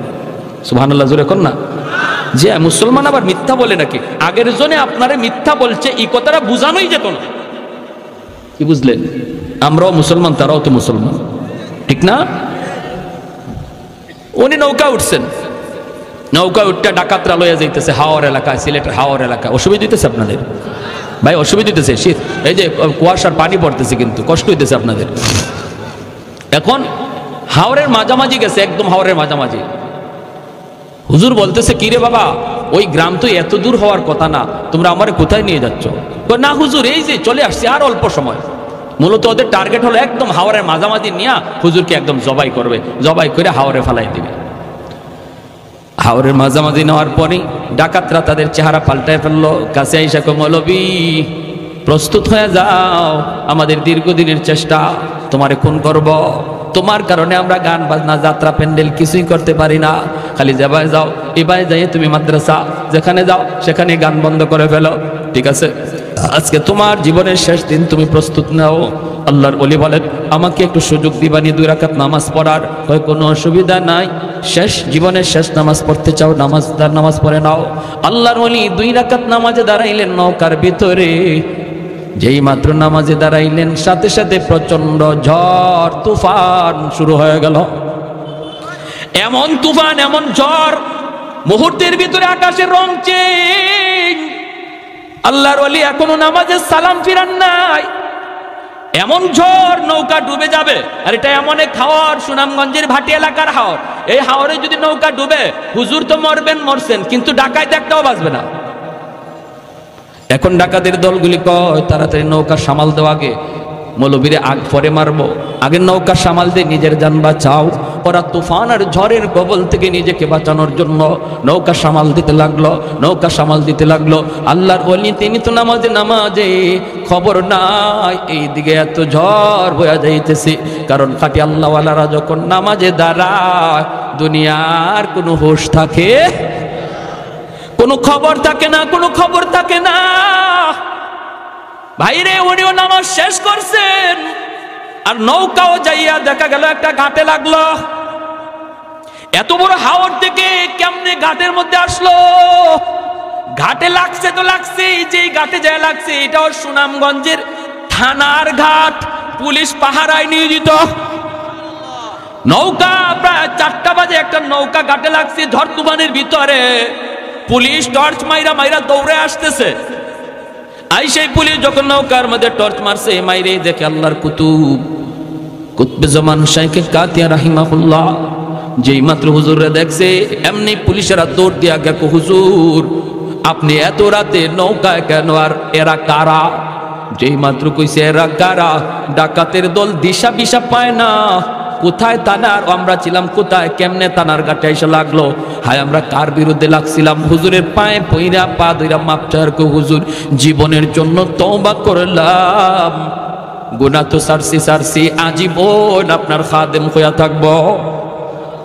সুবহানাল্লাহ, জোরে কর না। যে মুসলমান আবার মিথ্যা বলে নাকি? আগের জনে আপনারে মিথ্যা বলছে এই কথাটা বুঝানোই যেত না। কি বুঝলেন? আমরাও মুসলমান, তারাও তো মুসলমান, ঠিক না? উনি নৌকা উঠছেন, নৌকা উঠটা ডাকাতরা লয়ে যাইতেছে হাওর এলাকায়, সিলেটের হাওর এলাকায়। অসুবিধা হইতেছে আপনাদের ভাই? অসুবিধা হইতেছে? শীত, এই যে কুয়াশার পানি পড়তেছে, কিন্তু কষ্ট হইতেছে আপনাদের। এখন হাওরের মাঝামাঝি গেছে, একদম হাওরের মাঝামাঝি। হুজুর বলতেছে, কি রে বাবা, ওই গ্রাম তো এত দূর হওয়ার কথা না, তোমরা আমারে কোথায় নিয়ে যাচ্ছ? না হুজুর, এই যে চলে আসছি, আর অল্প সময়। মূলত ওদের টার্গেট হলো একদম হাওরের মাঝামাঝি নিয়ে হুজুরকে একদম জবাই করবে, জবাই করে হাওরে ফালাই দিবে। হাওরের মাঝামাঝি নেওয়ার পরেই ডাকাতরা তাদের চেহারা পাল্টায় ফেললো। কাছে আইসা কো, মৌলবী প্রস্তুত হয়ে যাও, আমাদের দীর্ঘদিনের চেষ্টা, তোমারে খুন করব। তোমার কারণে আমরা গান বাজনা যাত্রা প্যান্ডেল কিছুই করতে পারি না। খালি যেভাবে যাও এভাবে যাই, তুমি মাদ্রাসা যেখানে যাও সেখানে গান বন্ধ করে ফেলো, ঠিক আছে? আজকে তোমার জীবনের শেষ দিন, তুমি প্রস্তুত নাও। আল্লাহর ওলি বলেন, আমাকে একটু সুযোগ দিবানি 2 রাকাত নামাজ পড়ার? হয় কোনো অসুবিধা নাই, শেষ জীবনের শেষ নামাজ পড়তে চাও, নামাজ পড়ে নাও। আল্লাহর ওলি 2 রাকাত নামাজে দাঁড়াইলেন নৌকার ভিতরে। যেই মাত্র নামাজে দাঁড়াইলেন, সাথে সাথে প্রচন্ড ঝড় তুফান শুরু হয়ে গেল। এমন তুফান, এমন ঝড়, মুহূর্তের ভিতরে আকাশের রং চেঞ্জ। আল্লাহর ওলি এখনো নামাজে সালাম ফিরান নাই। এমন ঝড় নৌকা ডুবে যাবে। আর এটা এমন এক হাওর, সুনামগঞ্জের ভাটি এলাকার হাওর। এই হাওরে যদি নৌকা ডুবে, হুজুর তো মরবেন, মরছেন, কিন্তু ডাকাইতে একটাও বাঁচবে না। এখন ডাকাতের দলগুলি কয় তাড়াতাড়ি নৌকা সামাল দেওয়া, আগে মৌলবীরে আগ পরে মারবো, আগে নৌকা সামাল দিয়ে নিজের জান বাঁচাও। ওরা তুফান আর ঝড়ের কবল থেকে নিজেকে বাঁচানোর জন্য নৌকা সামাল দিতে লাগলো, নৌকা সামাল দিতে লাগলো। আল্লাহর ওলি তিনি তো নামাজে খবর নাই এইদিকে এত ঝড় বয়া যাইতেছে। কারণ খাঁটি আল্লাহওয়ালারা যখন নামাজে দাঁড়ায় দুনিয়ার কোনো হোশ থাকে, কোনো খবর থাকে না, কোনো খবর থাকে না। ভাইরে উনিও নামাজ শেষ করছেন আর নৌকাও যাইয়া দেখা গেল একটা ঘাটে লাগলো। এত বড় হাওর থেকে কেমনে ঘাটের মধ্যে আসলো? ঘাটে লাগছে তো লাগছে, যেই ঘাটে যায় লাগছে এটাও সুনামগঞ্জের থানার ঘাট, পুলিশ পাহারায় নিয়োজিত। নৌকা প্রায় 4টা বাজে একটা নৌকা ঘাটে লাগছে ঝড় তুফানের ভিতরে। পুলিশ টর্চ মাইরা মাইরা দৌড়ে আসতেছে। আই সেই পুলিশ যখন নৌকার মধ্যে টর্চ মারছে, মাইরে দেখে আল্লাহর কুতুবে জামান শাইখে কাতিয়া রাহিমাহুল্লাহ, যেই মাত্র হুজুররা দেখছে এমনি পুলিশেরা দৌড় দিয়া গেল, হুজুর আপনি এত রাতে নৌকায় কেন, আর এরা কারা? যেই মাত্র কইছে এরা কারা, ডাকাতের দল দিশা বিশা পায় না, কোথায় তানার, আমরা ছিলাম কোথায়, কেমনে তানার ঘাটে এসে লাগলো। হায় আমরা কার বিরুদ্ধে লাগছিলাম? হুজুরের পায়ে পইরা পা ধইরা মাপ চার কো, হুজুর জীবনের জন্য তওবা করলাম, গুনাহ তো সারছি আজীবন আপনার খাদেম হইয়া থাকবো,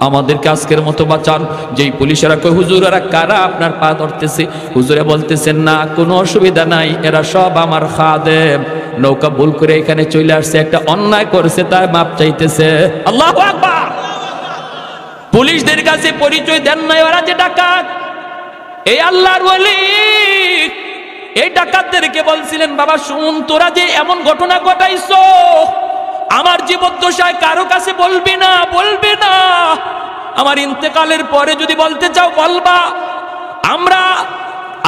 আমাদেরকে আজকের মতো বাঁচান। যেই পুলিশেরা কই হুজুর এরা কারা আপনার পা ধরতেছে, হুজুরে বলতেছেন না কোনো অসুবিধা নাই, এরা সব আমার খাদেম, নৌকা ভুল করে এখানে চলে আসছে, একটা অন্যায় করেছে তাই মাপ চাইতেছে। আল্লাহু আকবার। পুলিশদের কাছে পরিচয় দেন নাই ওরা যে ডাকাত। এই আল্লাহর ওলি এই ডাকাতদেরকে বলছিলেন বাবা শুন, তোরা যে এমন ঘটনা ঘটাইছো আমার জীবদ্দশায় কারো কাছে বলবি না, বলবি না, আমার ইন্তেকালের পরে যদি বলতে চাও বলবা। আমরা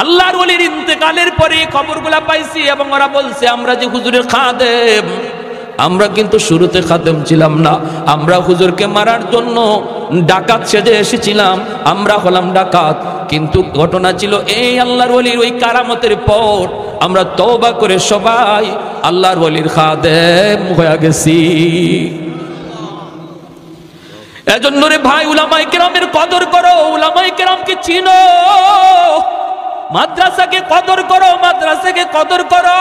আল্লাহর ওলির ইন্তেকালের পরে খবরগুলা পাইছি এবং ওরা বলছে আমরা যে হুজুরের খাদেম, আমরা কিন্তু শুরুতে খাদেম ছিলাম না, আমরা হুজুরকে মারার জন্য ডাকাত সেজে এসেছিলাম, আমরা হলাম ডাকাত। কিন্তু ঘটনা ছিল এই আল্লাহর ওলির ওই কারামতের পর আমরা তওবা করে সবাই আল্লাহর ওলির খাদেম হয়ে গেছি। এজন্য রে ভাই উলামায়ে কেরামের কদর করো, উলামায়ে কেরামকে চিনো, মাদ্রাসাকে কদর করো, মাদ্রাসাকে কদর করো।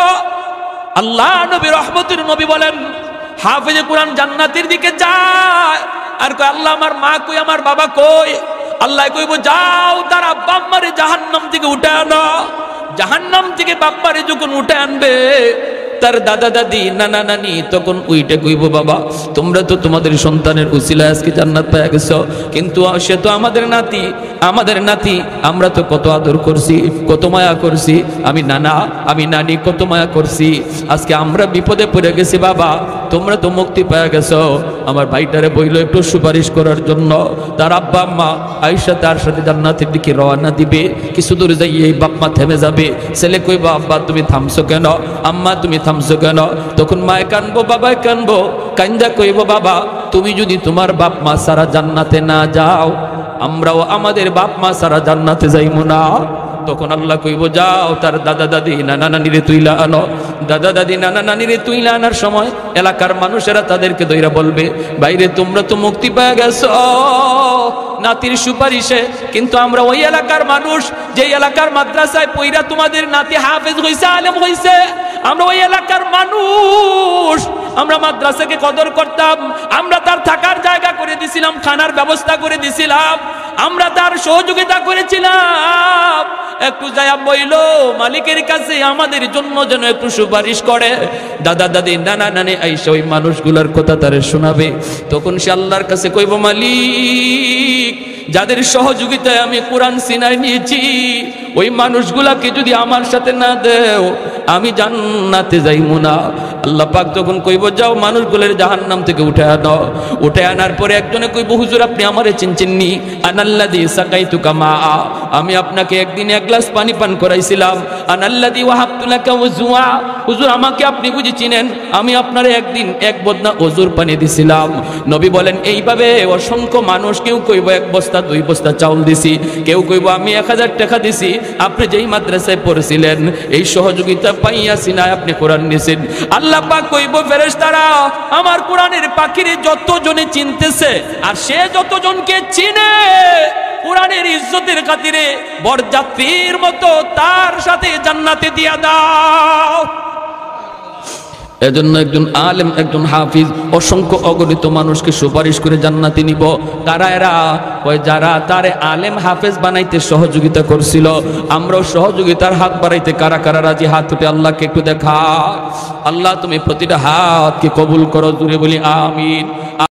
আল্লাহ নবী রহমতের নবী বলেন হাফেজে কোরআন জান্নাতের দিকে যায় আর কয় আল্লাহ আমার মা কই, আমার বাবা কই? আল্লাহ কইব যাও তারা বাম্মারে জাহান্নাম থেকে উঠে আনো। জাহান্নাম থেকে বাপ্পারে যখন উঠে আনবে তার দাদা দাদি নানা নানি তখন উইটে কইব বাবা তোমরা তো তোমাদের সন্তানের উসিলায় আজকে জান্নাত পেয়ে গেছো, কিন্তু সে তো আমাদের নাতি, আমাদের নাতি, আমরা তো কত আদর করছি, কত মায়া করছি, আমি নানা আমি নানি কত মায়া করছি, আজকে আমরা বিপদে পড়ে গেছি বাবা, তোমরা তো মুক্তি পেয়ে গেছো। আমার ভাইটারে বইল একটু সুপারিশ করার জন্য। তার আব্বা আম্মা আয়েশা তার সাথে জান্নাতের দিকে রওনা দিবে, কিছু দূর যাইয়ে এই বাপমা থেমে যাবে। ছেলে কইবা আব্বা তুমি থামছো কেন, আম্মা তুমি থামছো কেন? তখন মায়ে কানবো, বাবায় কানবো, কান্দা কইব বাবা তুমি যদি তোমার বাপ মা সারা জান্নাতে না যাও আমরাও আমাদের বাপ মা সারা জান্নাতে যাইব না। তখন আল্লাহ কইব যাও তার দাদা দাদি নানা নানিরে তুইলা আনো। দাদা দাদি নানা নানিরে তুইলা আনার সময় এলাকার মানুষেরা তাদেরকে দইরা বলবে বাইরে তোমরা তো মুক্তি পেয়ে গেছো নাতির সুপারিশে, কিন্তু আমরা ওই এলাকার মানুষ যে এলাকার মাদ্রাসায় পইরা তোমাদের নাতি হাফেজ হইছে, আলেম হইছে, আমরা ওই এলাকার মানুষ, আমরা মাদ্রাসাকে কদর করতাম, আমরা তার থাকার জায়গা করে দিছিলাম, খানার ব্যবস্থা করে দিছিলাম, আমরা তার সহযোগিতা করেছিলাম। একটু যায়া বইল মালিকের কাছে আমাদের জন্য যেন একটু সুপারিশ করে। দাদা দাদি নানা নানি আইসা ওই মানুষগুলোর কথা তারে শোনাবে। তখন সে আল্লাহর কাছে কইব মালিক যাদের সহযোগিতায় আমি কোরআন সিনায় নিয়েছি, ওই মানুষগুলাকে যদি আমার সাথে না দেও আমি জান্নাতে যাইমু না। আল্লাহ পাক তখন কইব যাও মানুষগুলোর জাহান্নাম থেকে উঠে আনো। উঠে আনার পরে একজনে কইব হুজুর আপনি আমারে চিনছেননি, আনাল্লাযী সাকাইতুকা মা, আমি আপনাকে একদিন এক গ্লাস পানি পান করাইছিলাম। আনাল্লাযী ওয়াহাবতু লাকা ওযুআ, হুজুর আমাকে আপনি বুঝি চিনেন, আমি আপনারে একদিন এক বদনা ওজুর পানি দিছিলাম। নবী বলেন এইভাবে অসংখ্য মানুষ, কেউ কইব এক বস্তা দুই বস্তা চাউল দিছি, কেউ কইব আমি 1000 টাকা দিছি, আপনি যেই মাদ্রাসায় পড়েছিলেন এই সহযোগিতা পাইয়া সিনায় আপনি কোরআন নিয়েছেন। আল্লাহ পাক কইব ফেরেশতারা আমার কোরআনের পাখিরে যতজনে চিনতেছে আর সে যতজনকে চিনে কোরআনের ইজ্জতের খাতিরে বরযাত্রীর মতো তার সাথে জান্নাতে দিয়া দাও। এজন্য একজন আলেম একজন হাফিজ অসংখ্য অগণিত মানুষকে সুপারিশ করে জান্নাতে নিব। কারা এরা? কয় যারা তারে আলেম হাফেজ বানাইতে সহযোগিতা করছিল। আমরাও সহযোগিতার হাত বাড়াইতে কারা কারা রাজি? হাত উঠে আল্লাহকে একটু দেখা। আল্লাহ তুমি প্রতিটা হাতকে কবুল করো, জুড়ে বলি আমিন।